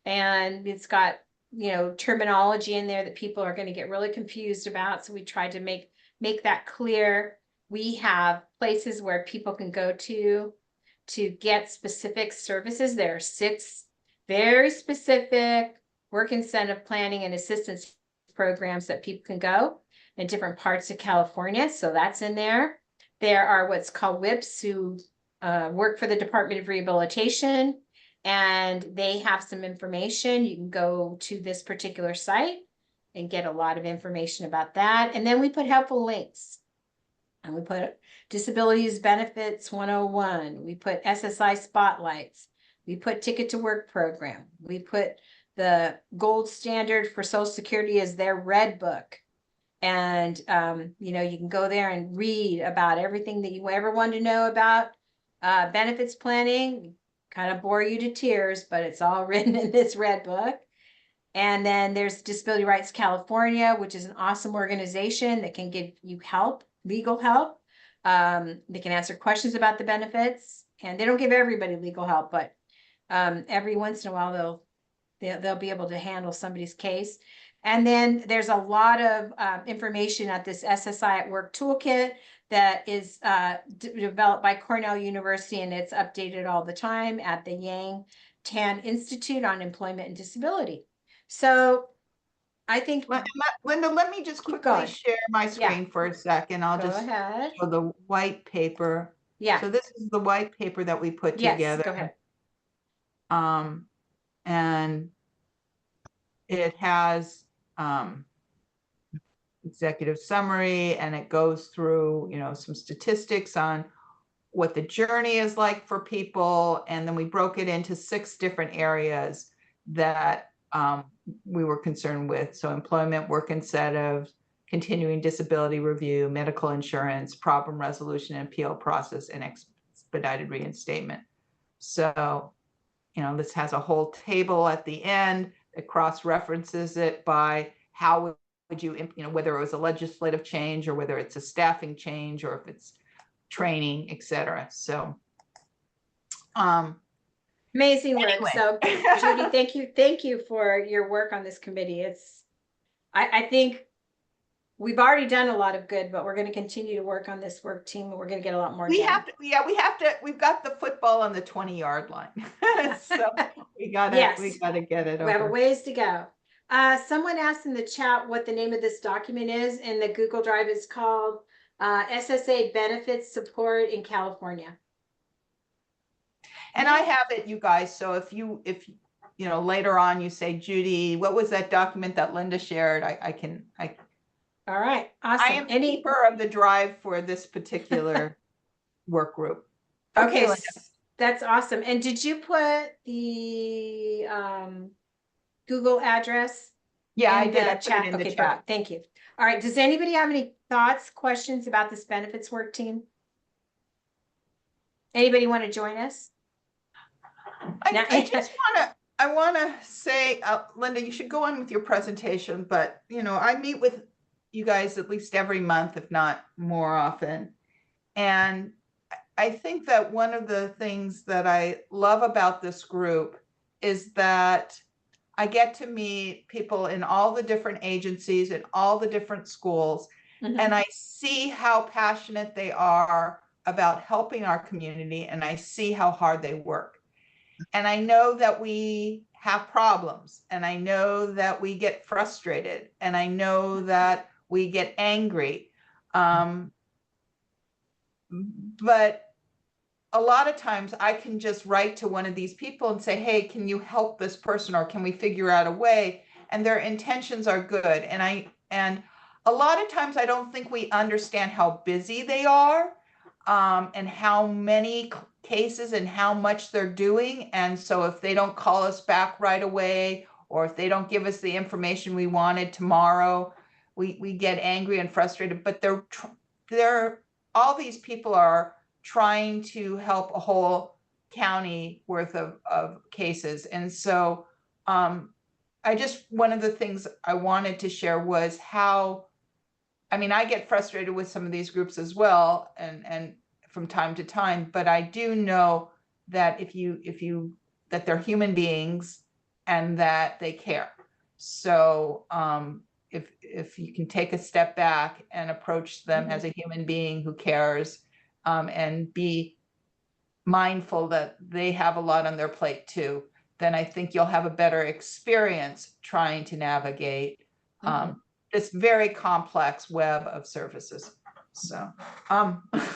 And it's got, terminology in there that people are going to get really confused about. So we tried to make that clear. We have places where people can go to get specific services. There are 6 very specific work incentive planning and assistance programs that people can go in different parts of California. So that's in there. There are what's called WIPs who work for the Department of Rehabilitation, and they have some information. You can go to this particular site and get a lot of information about that. And then we put helpful links. And we put Disabilities Benefits 101. We put SSI Spotlights. We put Ticket to Work program. We put the gold standard for Social Security as their red book. And, you can go there and read about everything that you ever wanted to know about benefits planning. Kind of bore you to tears, but it's all written in this red book. And then there's Disability Rights California, which is an awesome organization that can give you help, legal help. They can answer questions about the benefits, and they don't give everybody legal help, but every once in a while they'll be able to handle somebody's case. And then there's a lot of information at this SSI at Work toolkit that is developed by Cornell University, and it's updated all the time at the Yang Tan Institute on Employment and Disability. So I think, Linda, let me just quickly share my screen for a second. I'll just show the white paper. Yeah. So this is the white paper that we put together. Go ahead. And it has executive summary, and it goes through, some statistics on what the journey is like for people. And then we broke it into 6 different areas that we were concerned with. So employment, work incentives, continuing disability review, medical insurance, problem resolution and appeal process, and expedited reinstatement. So, this has a whole table at the end that cross-references it by how would you, whether it was a legislative change or whether it's a staffing change or if it's training, etc. So, amazing work. Anyway. So Judy, thank you for your work on this committee. I think we've already done a lot of good, but we're going to continue to work on this work team, and we're going to get a lot more done. We've got the football on the 20-yard line. So we gotta get it over. We have a ways to go. Someone asked in the chat what the name of this document is in the Google Drive. It's called SSA Benefits Support in California. And I have it, you guys. So if later on you say, Judy, what was that document that Linda shared? All right, awesome. I am keeper of the drive for this particular work group. Okay, that's awesome. And did you put the Google address? Yeah, I did. I put it in the chat. Perfect. Thank you. All right, does anybody have any thoughts, questions about this benefits work team? Anybody want to join us? I want to say, Linda, you should go on with your presentation, but I meet with you guys at least every month, if not more often. And I think that one of the things that I love about this group is that I get to meet people in all the different agencies and all the different schools, and I see how passionate they are about helping our community, and I see how hard they work. And I know that we have problems, and I know that we get frustrated, and I know that we get angry. But a lot of times I can just write to one of these people and say, hey, can you help this person, or can we figure out a way? And their intentions are good. And a lot of times I don't think we understand how busy they are, and how many cases and how much they're doing. And so if they don't call us back right away, or if they don't give us the information we wanted tomorrow, we get angry and frustrated. But all these people are trying to help a whole county worth of cases. And so one of the things I wanted to share was how, I get frustrated with some of these groups as well, and from time to time, but I do know that that they're human beings and that they care. So if you can take a step back and approach them as a human being who cares, and be mindful that they have a lot on their plate too, then I think you'll have a better experience trying to navigate this very complex web of services. So,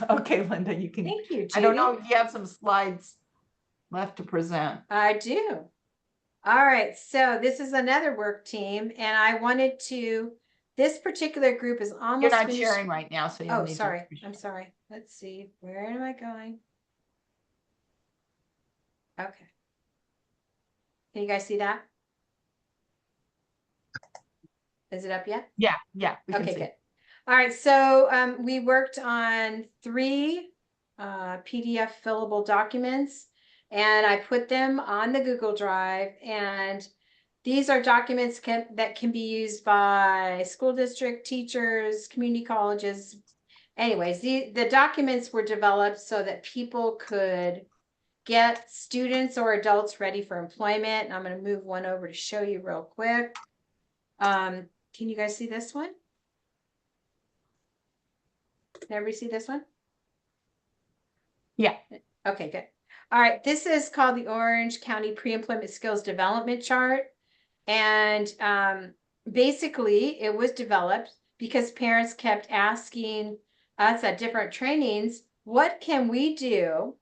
okay, Linda, you can. Thank you, Judy. I don't know if you have some slides left to present. I do. All right, so this is another work team, and I wanted to, this particular group is almost You're not finished. sharing right now, so you'll need sorry. to. I'm sorry. Let's see. Where am I going? Okay. Can you guys see that? Is it up yet? Yeah. Okay, good. All right, so we worked on 3 PDF fillable documents, and I put them on the Google Drive, and these are documents that can be used by school district, teachers, community colleges. Anyways, the documents were developed so that people could get students or adults ready for employment. And I'm going to move one over to show you real quick. Can you guys see this one? Can everybody see this one? Yeah. Okay, good. All right, this is called the Orange County Pre-Employment Skills Development Chart. And basically it was developed because parents kept asking us at different trainings, what can we do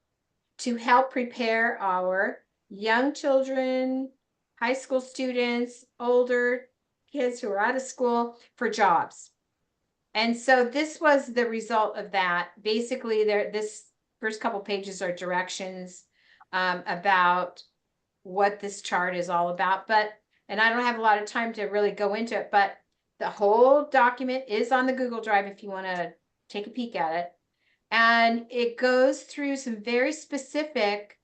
to help prepare our young children, high school students, older kids who are out of school for jobs? And so this was the result of that. Basically, this first couple pages are directions about what this chart is all about. And I don't have a lot of time to really go into it, but the whole document is on the Google Drive if you want to take a peek at it. And it goes through some very specific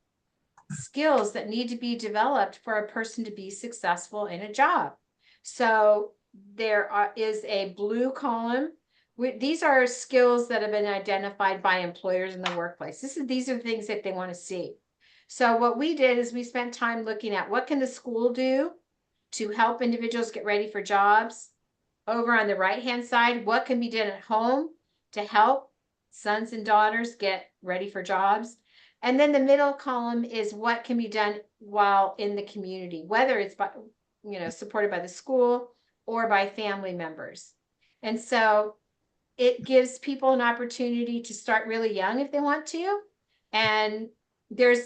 skills that need to be developed for a person to be successful in a job. So there is a blue column. These are skills that have been identified by employers in the workplace. These are things that they want to see. So what we did is we spent time looking at what can the school do to help individuals get ready for jobs. Over on the right-hand side, what can be done at home to help sons and daughters get ready for jobs. And then the middle column is what can be done while in the community, whether it's by, supported by the school or by family members. And so it gives people an opportunity to start really young if they want to. And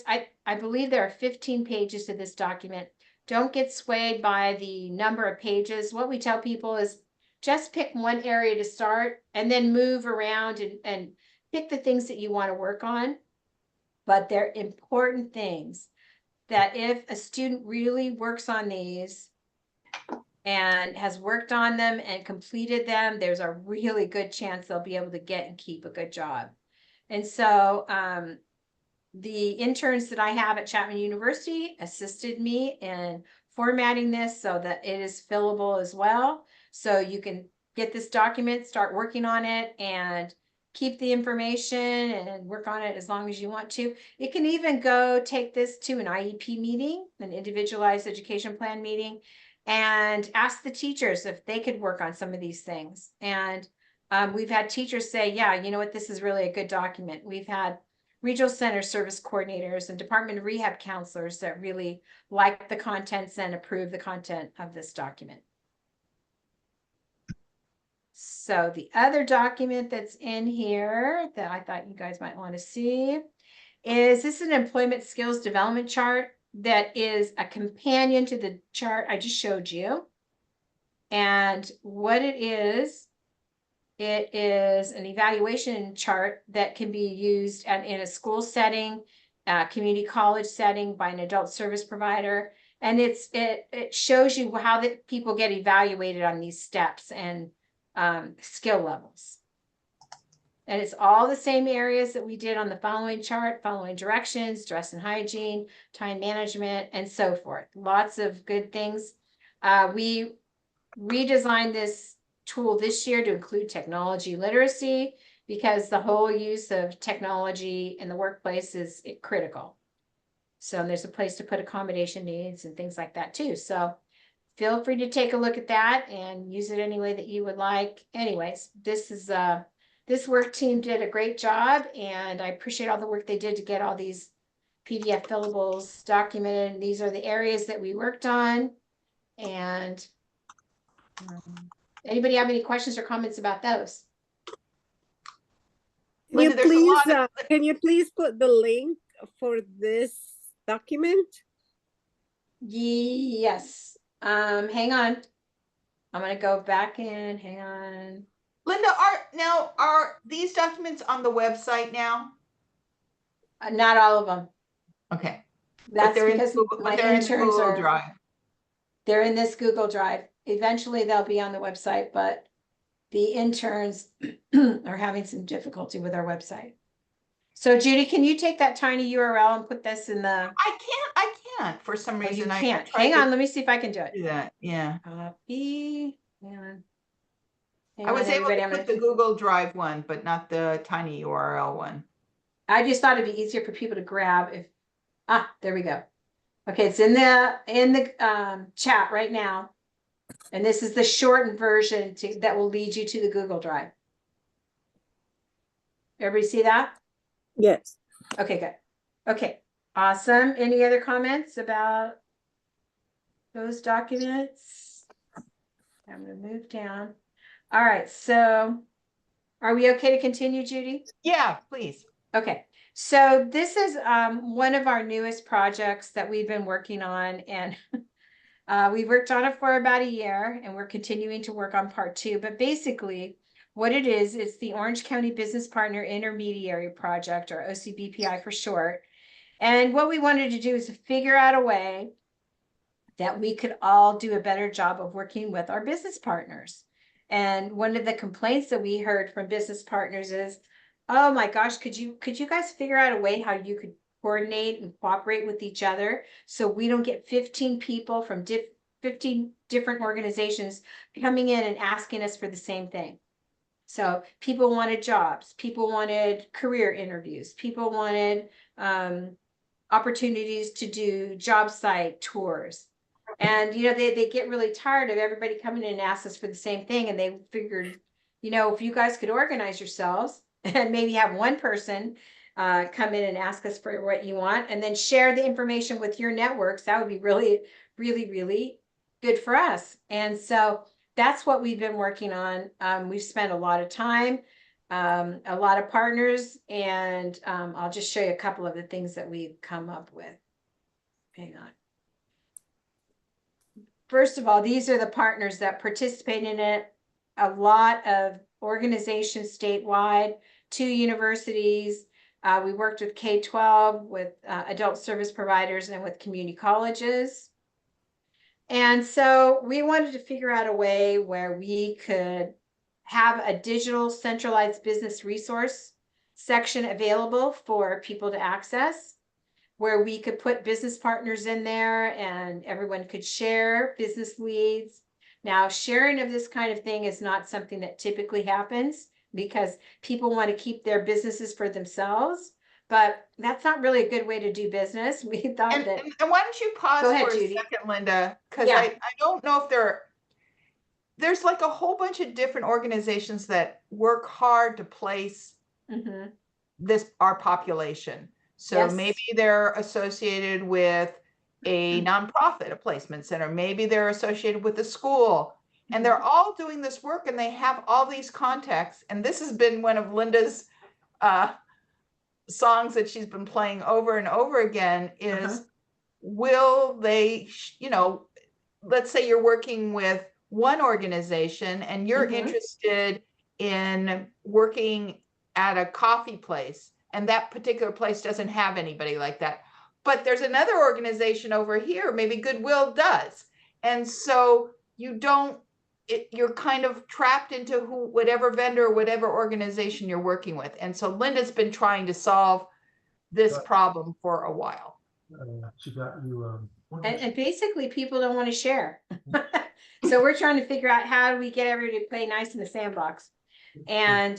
I believe there are 15 pages to this document. Don't get swayed by the number of pages. What we tell people is just pick one area to start and then move around and pick the things that you want to work on. But they're important things that if a student really works on these and has worked on them and completed them, there's a really good chance they'll be able to get and keep a good job. And so the interns that I have at Chapman University assisted me in formatting this so that it is fillable as well. So you can get this document, start working on it, and keep the information and work on it as long as you want to. It can even go take this to an IEP meeting, an individualized education plan meeting, and ask the teachers if they could work on some of these things. And we've had teachers say, yeah, you know what, this is really a good document. We've had regional center service coordinators and department of rehab counselors that really like the contents and approve the content of this document. So the other document that's in here that I thought you guys might want to see is this an employment skills development chart that is a companion to the chart I just showed you. And what it is an evaluation chart that can be used in a school setting, community college setting by an adult service provider. And it shows you how the people get evaluated on these steps and skill levels. And it's all the same areas that we did on the following chart, following directions, dress and hygiene, time management, and so forth. Lots of good things. We redesigned this tool this year to include technology literacy because the whole use of technology in the workplace is critical. So there's a place to put accommodation needs and things like that too. So feel free to take a look at that and use it any way that you would like. Anyways, this work team did a great job, and I appreciate all the work they did to get all these PDF fillables documented. These are the areas that we worked on. And anybody have any questions or comments about those? Can you please put the link for this document? Yes. Hang on. I'm going to go back in. Hang on. Linda, are these documents on the website now? Not all of them. Okay. That's because my interns are Drive. They're in this Google Drive. Eventually they'll be on the website, but the interns are having some difficulty with our website. So Judy, can you take that tiny URL and put this in the... I can't for some reason. You can't. Hang on, let me see if I can do it. Do that, yeah. Copy. Hang I was able to put the Google Drive one, but not the tiny URL one. I just thought it'd be easier for people to grab if... there we go. Okay, it's in the chat right now. And this is the shortened version that will lead you to the Google Drive. Everybody see that? Yes. Okay, good. Okay, awesome. Any other comments about those documents? I'm going to move down. All right, so are we okay to continue, Judy? Yeah, please. Okay, so this is one of our newest projects that we've been working on, and we worked on it for about a year, and we're continuing to work on part 2. But basically, what it is, it's the Orange County Business Partner Intermediary Project, or OCBPI for short. And what we wanted to do is to figure out a way that we could all do a better job of working with our business partners. And one of the complaints that we heard from business partners is, oh my gosh, could you guys figure out a way how you could coordinate and cooperate with each other so we don't get 15 people from 15 different organizations coming in and asking us for the same thing. So people wanted jobs, people wanted career interviews, people wanted opportunities to do job site tours. And, you know, they get really tired of everybody coming in and asking us for the same thing. And they figured, you know, if you guys could organize yourselves and maybe have one person come in and ask us for what you want, and then share the information with your networks, that would be really, really, really good for us. And so that's what we've been working on. We've spent a lot of time, a lot of partners, and I'll just show you a couple of the things that we've come up with. Hang on. First of all, these are the partners that participate in it. A lot of organizations statewide, 2 universities. We worked with K-12, with adult service providers, and with community colleges. And so we wanted to figure out a way where we could have a digital centralized business resource section available for people to access, where we could put business partners in there and everyone could share business leads. Now, sharing of this kind of thing is not something that typically happens because people want to keep their businesses for themselves, but that's not really a good way to do business. We thought And, that. and why don't you pause Go ahead, for a Judy. second, Linda? Because Yeah. I don't know if there's like a whole bunch of different organizations that work hard to place Mm-hmm. our population. So Yes. maybe they're associated with a nonprofit, a placement center. Maybe they're associated with a school, and they're all doing this work, and they have all these contacts. And this has been one of Linda's songs that she's been playing over and over again is, will they, you know, let's say you're working with one organization and you're interested in working at a coffee place, and that particular place doesn't have anybody like that. But there's another organization over here, maybe Goodwill does. And so you're kind of trapped into whatever vendor, whatever organization you're working with. And so Linda's been trying to solve this problem for a while. She got you. And basically people don't want to share. So we're trying to figure out how do we get everybody to play nice in the sandbox. And,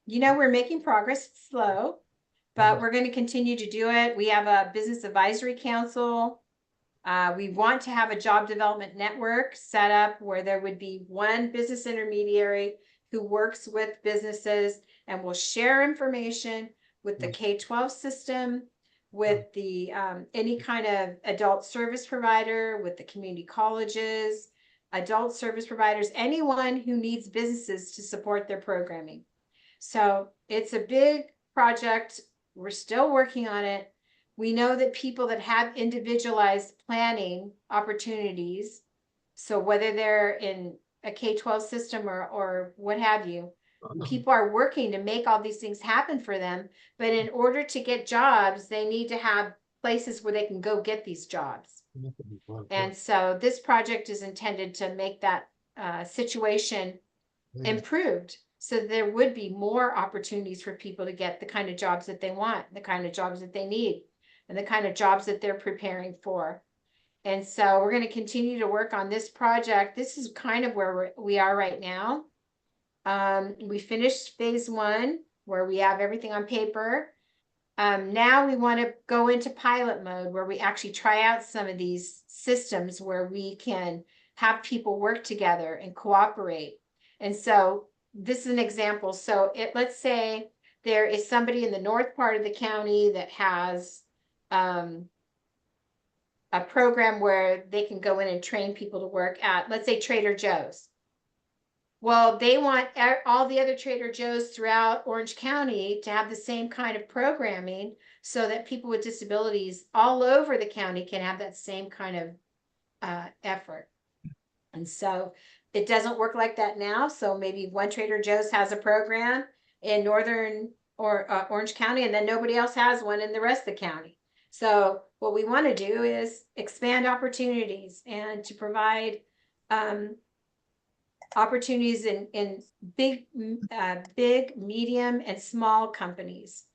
you know, we're making progress. It's slow, but we're going to continue to do it. We have a business advisory council. We want to have a job development network set up where there would be one business intermediary who works with businesses and will share information with the K-12 system, with the any kind of adult service provider, with the community colleges, adult service providers, anyone who needs businesses to support their programming. So it's a big project. We're still working on it. We know that people that have individualized planning opportunities, so whether they're in a K-12 system or what have you, people are working to make all these things happen for them. But in order to get jobs, they need to have places where they can go get these jobs. And so this project is intended to make that situation improved, so there would be more opportunities for people to get the kind of jobs that they want, the kind of jobs that they need, and the kind of jobs that they're preparing for. And so we're going to continue to work on this project. This is kind of where we are right now. We finished phase 1 where we have everything on paper. Now we want to go into pilot mode where we actually try out some of these systems where we can have people work together and cooperate. And so this is an example. So let's say there is somebody in the north part of the county that has a program where they can go in and train people to work at, let's say, Trader Joe's. Well, they want all the other Trader Joe's throughout Orange County to have the same kind of programming so that people with disabilities all over the county can have that same kind of effort. And so It doesn't work like that now. So maybe one Trader Joe's has a program in northern or Orange County, and then nobody else has one in the rest of the county. So what we want to do is expand opportunities and to provide opportunities in big, medium, and small companies.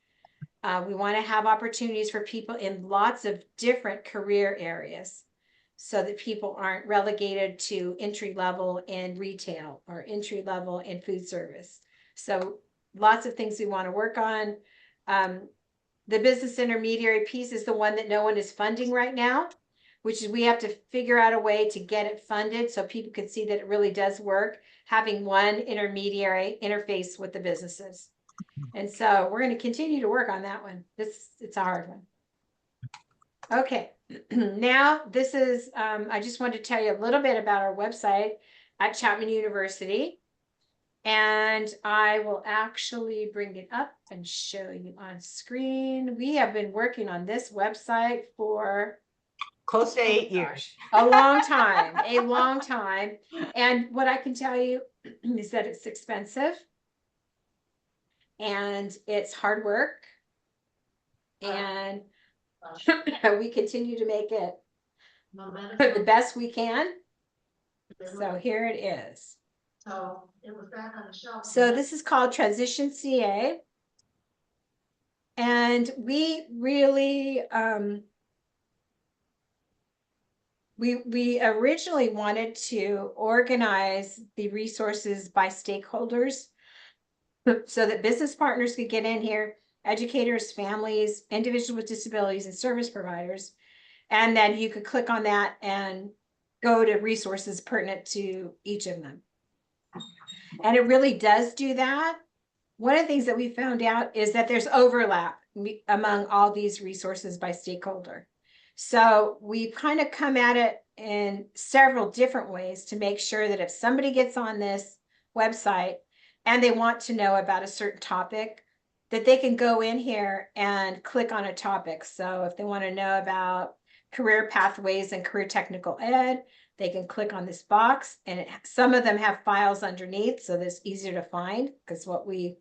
We want to have opportunities for people in lots of different career areas so that people aren't relegated to entry level in retail or entry level in food service. So lots of things we want to work on. The business intermediary piece is the one that no one is funding right now, which is we have to figure out a way to get it funded so people can see that it really does work, having one intermediary interface with the businesses. And so we're going to continue to work on that one. It's a hard one. Okay, now this is, I just wanted to tell you a little bit about our website at Chapman University. And I will actually bring it up and show you on screen. We have been working on this website for Close to 8 years. a long time, a long time. And what I can tell you is that it's expensive and it's hard work. And we continue to make it the best we can. So here it is. So this is called Transition CA. And we really, we originally wanted to organize the resources by stakeholders so that business partners could get in here, educators, families, individuals with disabilities, and service providers. And then you could click on that and go to resources pertinent to each of them. And it really does do that. One of the things that we found out is that there's overlap among all these resources by stakeholder. So we've kind of come at it in several different ways to make sure that if somebody gets on this website and they want to know about a certain topic, that they can go in here and click on a topic. So if they want to know about career pathways and career technical ed, they can click on this box, and some of them have files underneath, so that's easier to find, because what we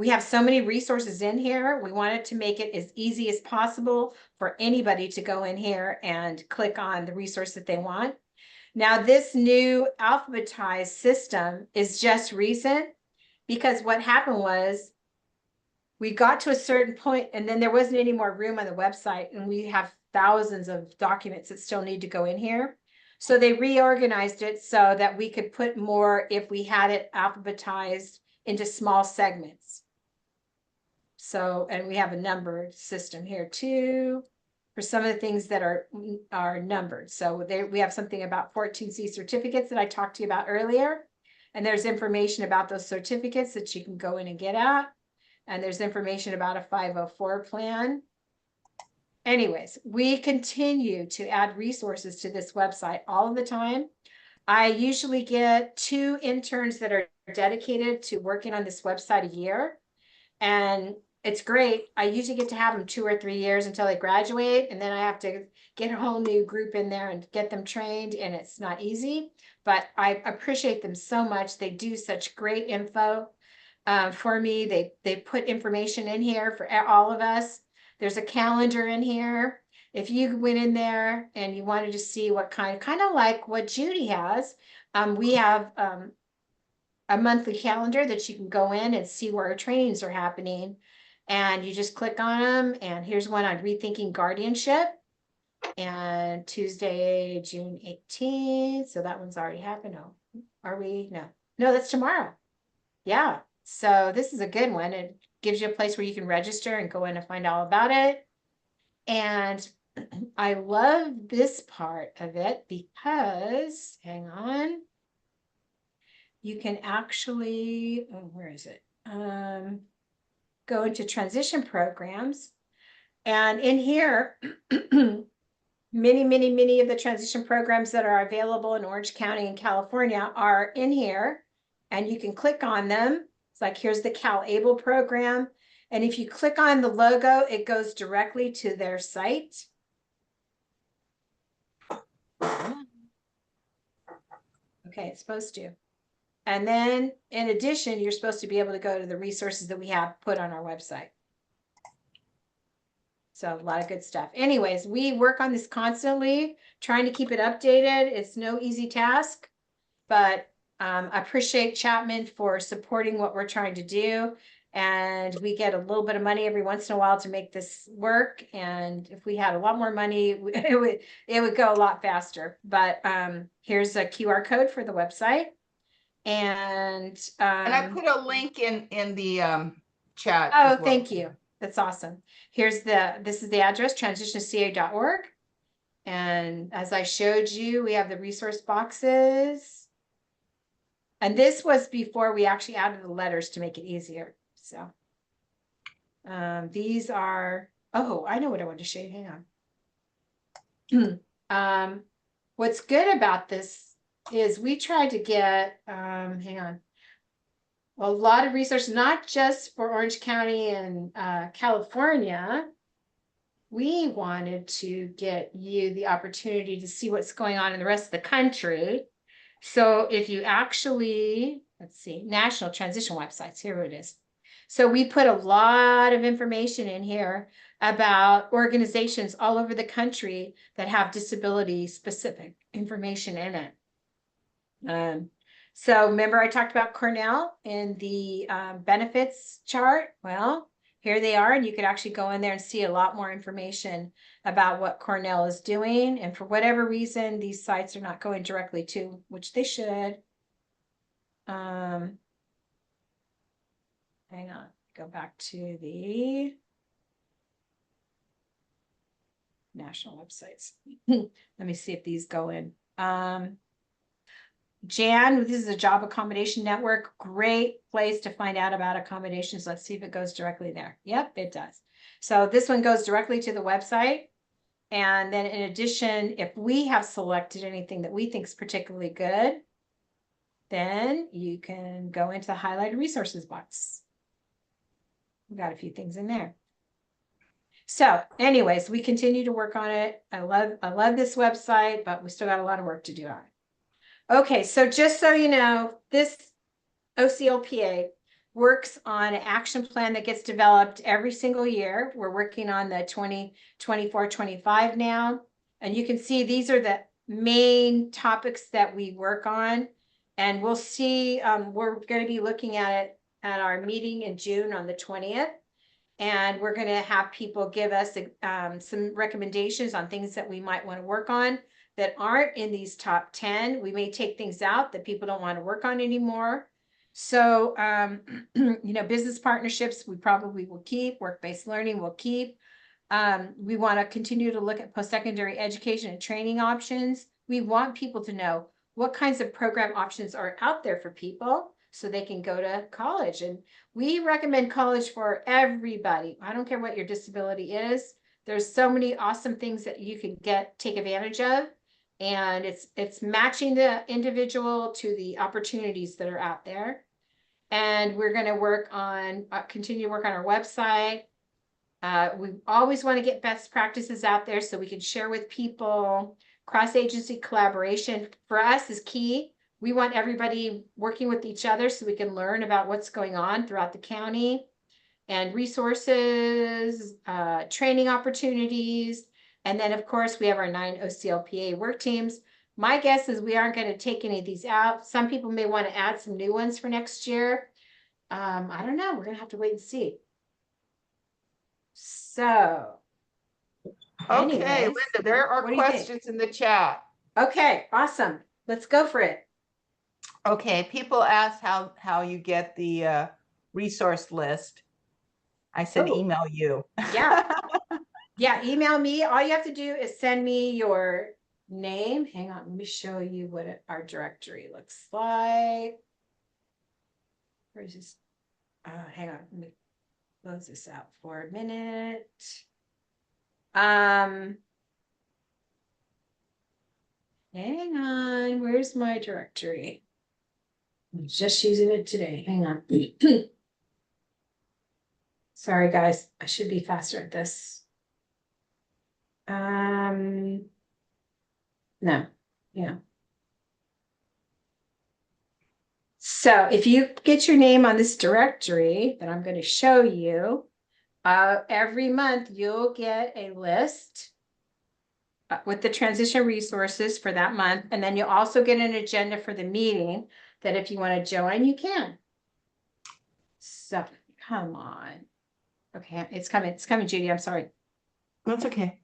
have so many resources in here. We wanted to make it as easy as possible for anybody to go in here and click on the resource that they want. Now, this new alphabetized system is just recent, because what happened was we got to a certain point and then there wasn't any more room on the website, and we have thousands of documents that still need to go in here. So they reorganized it so that we could put more if we had it alphabetized into small segments. So, and we have a numbered system here too for some of the things that are numbered. So we have something about 14C certificates that I talked to you about earlier. And there's information about those certificates that you can go in and get at. And there's information about a 504 plan. Anyways, we continue to add resources to this website all of the time. I usually get 2 interns that are dedicated to working on this website a year. And it's great. I usually get to have them 2 or 3 years until they graduate. And then I have to get a whole new group in there and get them trained. And it's not easy, but I appreciate them so much. They do such great info for me. They put information in here for all of us. There's a calendar in here. If you went in there and you wanted to see what kind of like what Judy has, we have a monthly calendar that you can go in and see where our trainings are happening. And you just click on them. And here's one on rethinking guardianship. And Tuesday, June 18th. So that one's already happened. Oh, are we? No, that's tomorrow. Yeah. So this is a good one. It gives you a place where you can register and go in and find all about it. And I love this part of it because, hang on, you can actually, where is it? Go into transition programs. And in here, many of the transition programs that are available in Orange County and California are in here. And you can click on them. It's like, here's the CalAble program. And if you click on the logo, it goes directly to their site. Okay, it's supposed to. And then in addition, you're supposed to be able to go to the resources that we have put on our website. So a lot of good stuff. Anyways, we work on this constantly, trying to keep it updated. It's no easy task, but I appreciate Chapman for supporting what we're trying to do. And we get a little bit of money every once in a while to make this work. And if we had a lot more money, it would go a lot faster. But here's a QR code for the website. And I put a link in the chat. oh, as well. thank you. That's awesome. Here's this is the address, transitionca.org. And as I showed you, we have the resource boxes. And this was before we actually added the letters to make it easier. So these are, oh, I know what I wanted to show you. Hang on. What's good about this is we tried to get, hang on, a lot of resources, not just for Orange County and California. We wanted to get you the opportunity to see what's going on in the rest of the country. So if you actually, let's see, national transition websites, here it is. So we put a lot of information in here about organizations all over the country that have disability specific information in it. So remember I talked about Cornell in the benefits chart? Well, here they are, and you could actually go in there and see a lot more information about what Cornell is doing. And for whatever reason, these sites are not going directly to, which they should. Hang on, go back to the national websites. Let me see if these go in. Jan, this is a job accommodation network. Great place to find out about accommodations. Let's see if it goes directly there. Yep, it does. So this one goes directly to the website. And then in addition, if we have selected anything that we think is particularly good, then you can go into the highlighted resources box. We've got a few things in there. So anyways, we continue to work on it. I love this website, but we still got a lot of work to do on it. Okay, so just so you know, this OCLPA works on an action plan that gets developed every single year. We're working on the 2024-25 now. And you can see these are the main topics that we work on. And we'll see, we're going to be looking at it at our meeting in June on the 20th. And we're going to have people give us some recommendations on things that we might want to work on that aren't in these top 10. We may take things out that people don't want to work on anymore. So, you know, business partnerships, we probably will keep. Work-based learning will keep. We want to continue to look at post-secondary education and training options. We want people to know what kinds of program options are out there for people so they can go to college. And we recommend college for everybody. I don't care what your disability is. There's so many awesome things that you can take advantage of. And it's matching the individual to the opportunities that are out there. And we're going to work on, continue to work on our website. We always want to get best practices out there so we can share with people. Cross-agency collaboration for us is key. We want everybody working with each other so we can learn about what's going on throughout the county, and resources, training opportunities. And then, of course, we have our 9 OCLPA work teams. My guess is we aren't going to take any of these out. Some people may want to add some new ones for next year. I don't know. We're going to have to wait and see. So. Okay, anyways, Linda, there are what do you think? questions in the chat. Okay, awesome. Let's go for it. Okay, people asked how you get the resource list. I said email you. Yeah. Yeah, email me. All you have to do is send me your name. Hang on, let me show you what our directory looks like. Where's this? Hang on, let me close this out for a minute. Hang on, where's my directory? I'm just using it today. Hang on. Sorry, guys. I should be faster at this. No. Yeah. So if you get your name on this directory that I'm going to show you, every month you'll get a list with the transition resources for that month. And then you'll also get an agenda for the meeting that if you want to join, you can. So come on. Okay, it's coming, Judy. I'm sorry. That's okay.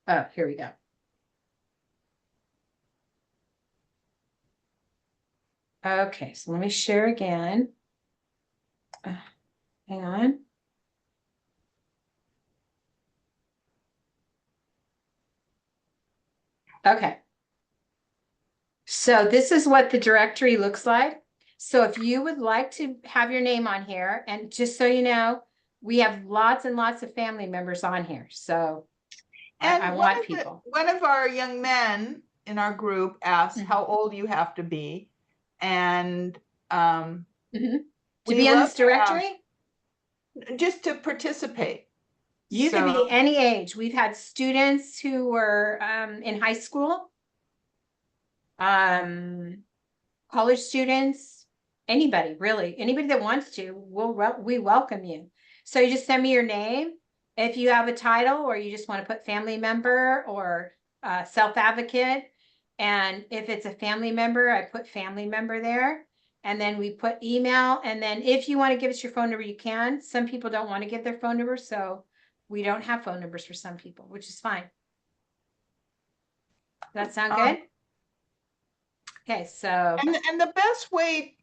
Oh, here we go. Okay, so let me share again. Hang on. Okay. So this is what the directory looks like. So if you would like to have your name on here, and just so you know, we have lots and lots of family members on here. So And I want people. One of our young men in our group asked how old you have to be. And To we be on love this directory, just to participate. you can So- be any age. We've had students who were in high school, college students, anybody really, anybody that wants to, we welcome you. So you just send me your name. If you have a title or you just want to put family member or self-advocate. And if it's a family member, I put family member there. And then we put email. And then if you want to give us your phone number, you can. Some people don't want to give their phone number. So we don't have phone numbers for some people, which is fine. Does that sound good? Okay, so. And the best way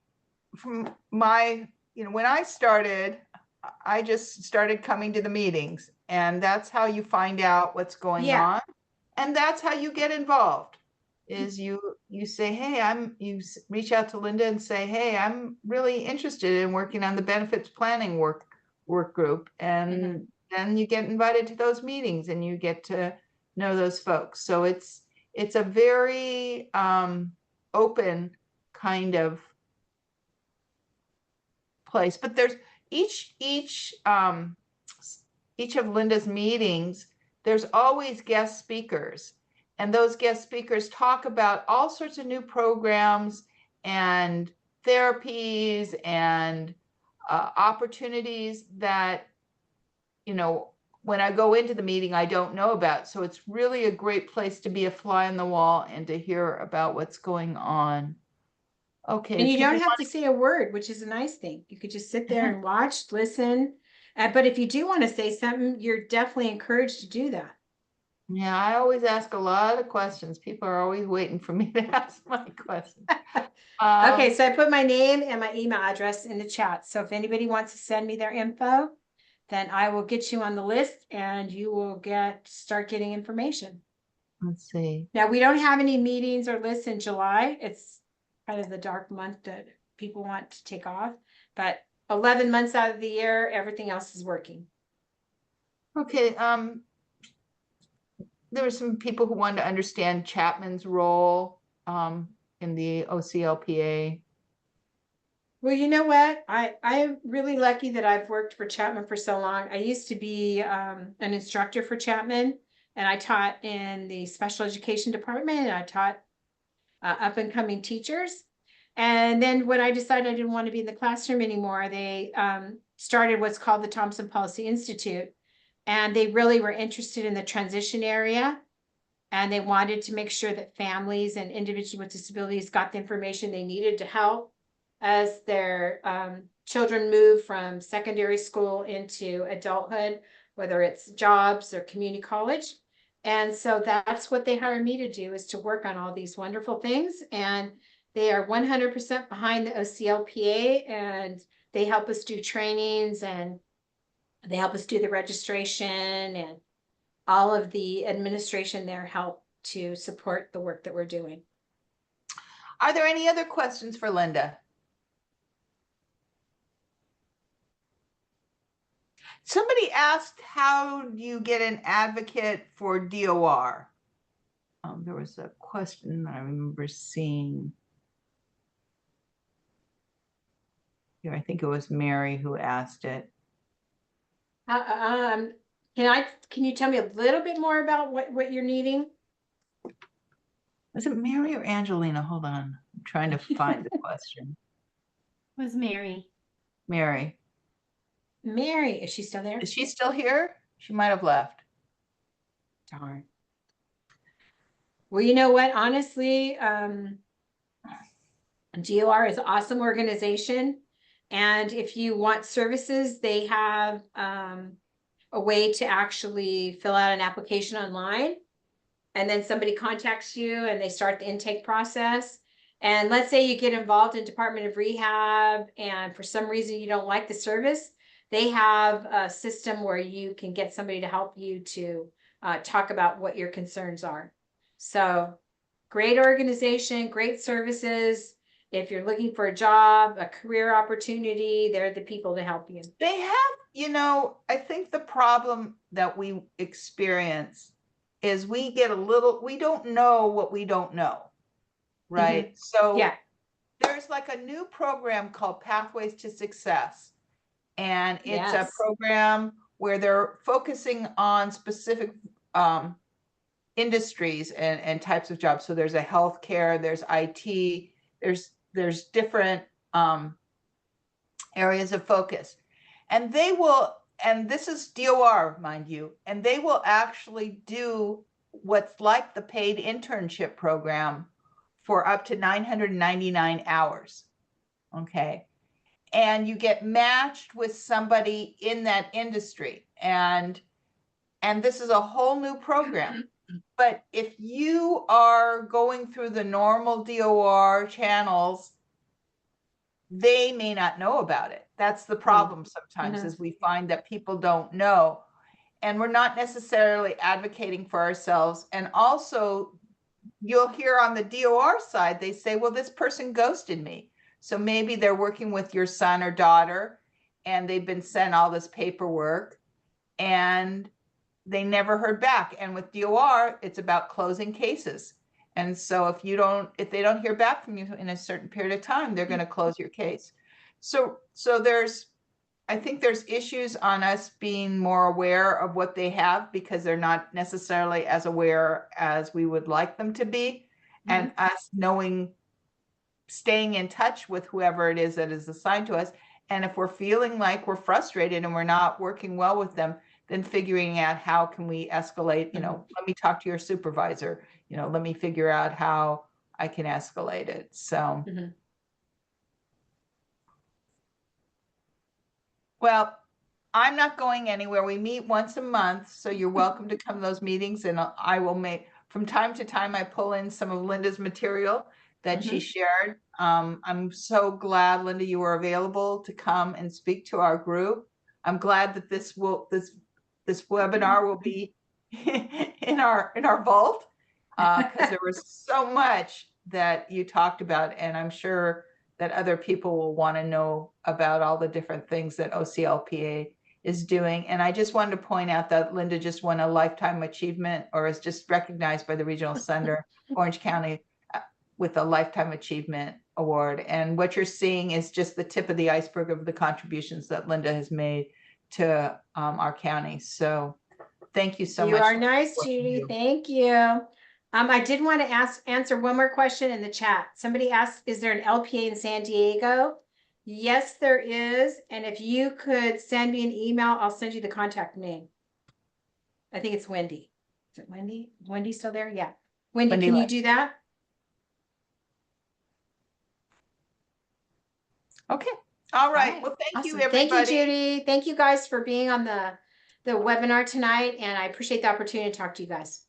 from my, when I started, I just started coming to the meetings, and that's how you find out what's going on. And that's how you get involved, is you say, hey, you reach out to Linda and say, hey, I'm really interested in working on the benefits planning work group. And then you get invited to those meetings and you get to know those folks. So it's a very open kind of place, but there's each of Linda's meetings, there's always guest speakers, and those guest speakers talk about all sorts of new programs and therapies and opportunities that, when I go into the meeting, I don't know about. So it's really a great place to be a fly on the wall and to hear about what's going on. Okay. And you don't have to say a word, which is a nice thing. You could just sit there and watch, listen. But if you do want to say something, you're definitely encouraged to do that. Yeah, I always ask a lot of questions. People are always waiting for me to ask my questions. Okay, so I put my name and my email address in the chat. So if anybody wants to send me their info, then I will get you on the list and you will start getting information. Let's see. Now, we don't have any meetings or lists in July. It's kind of the dark month that people want to take off, but 11 months out of the year, everything else is working. Okay. There were some people who wanted to understand Chapman's role in the OCLPA. Well, you know what? I'm really lucky that I've worked for Chapman for so long. I used to be an instructor for Chapman, and I taught in the special education department, and I taught up and coming teachers. And then when I decided I didn't want to be in the classroom anymore, they started what's called the Thompson Policy Institute. And they really were interested in the transition area. And they wanted to make sure that families and individuals with disabilities got the information they needed to help as their children move from secondary school into adulthood, whether it's jobs or community college. And so that's what they hired me to do, is to work on all these wonderful things. And they are 100% behind the OCLPA, and they help us do trainings, and they help us do the registration, and all of the administration there help to support the work that we're doing. Are there any other questions for Linda? Somebody asked, how do you get an advocate for DOR? There was a question that I remember seeing. Here, I think it was Mary who asked it. Can you tell me a little bit more about what you're needing? Was it Mary or Angelina? Hold on. I'm trying to find the question. Was Mary. Mary. Mary, is she still there? Is she still here? She might have left. Darn. Well, you know what? Honestly, GOR is an awesome organization. And if you want services, they have a way to actually fill out an application online. And then somebody contacts you and they start the intake process. And let's say you get involved in Department of Rehab and for some reason you don't like the service, they have a system where you can get somebody to help you to talk about what your concerns are. So great organization, great services. If you're looking for a job, a career opportunity, they're the people to help you. They have, I think the problem that we experience is we don't know what we don't know, right? So Yeah. there's like a new program called Pathways to Success. And it's a Yes. program where they're focusing on specific industries and types of jobs. So there's a healthcare, there's IT, there's different areas of focus. And this is DOR, mind you, and they will actually do what's like the paid internship program for up to 999 hours. Okay. And you get matched with somebody in that industry. And this is a whole new program. But if you are going through the normal DOR channels, they may not know about it. That's the problem sometimes, is we find that people don't know. And we're not necessarily advocating for ourselves. And also, you'll hear on the DOR side, they say, well, this person ghosted me. So maybe they're working with your son or daughter and they've been sent all this paperwork and they never heard back. And with DOR, it's about closing cases. And so if they don't hear back from you in a certain period of time, they're going to close your case. So I think there's issues on us being more aware of what they have because they're not necessarily as aware as we would like them to be. And us staying in touch with whoever it is that is assigned to us. And if we're feeling like we're frustrated and we're not working well with them, then figuring out how can we escalate, let me talk to your supervisor, let me figure out how I can escalate it. So, well, I'm not going anywhere. We meet once a month, so you're welcome to come to those meetings. And I will from time to time, I pull in some of Linda's material that she shared. I'm so glad, Linda, you were available to come and speak to our group. I'm glad that this webinar will be in our vault because there was so much that you talked about, and I'm sure that other people will want to know about all the different things that OCLPA is doing. And I just wanted to point out that Linda just won a lifetime achievement, or is just recognized by the regional center, Orange County, with a lifetime achievement award. And what you're seeing is just the tip of the iceberg of the contributions that Linda has made to our county. So thank you so much. You are nice, Judy. Thank you. I did want to answer one more question in the chat. Somebody asked, is there an LPA in San Diego? Yes, there is. And if you could send me an email, I'll send you the contact name. I think it's Wendy. Is it Wendy? Wendy still there? Yeah. Wendy, can you do that? Okay. All right. Well, thank you, everybody. Thank you, Judy. Thank you guys for being on the webinar tonight. And I appreciate the opportunity to talk to you guys.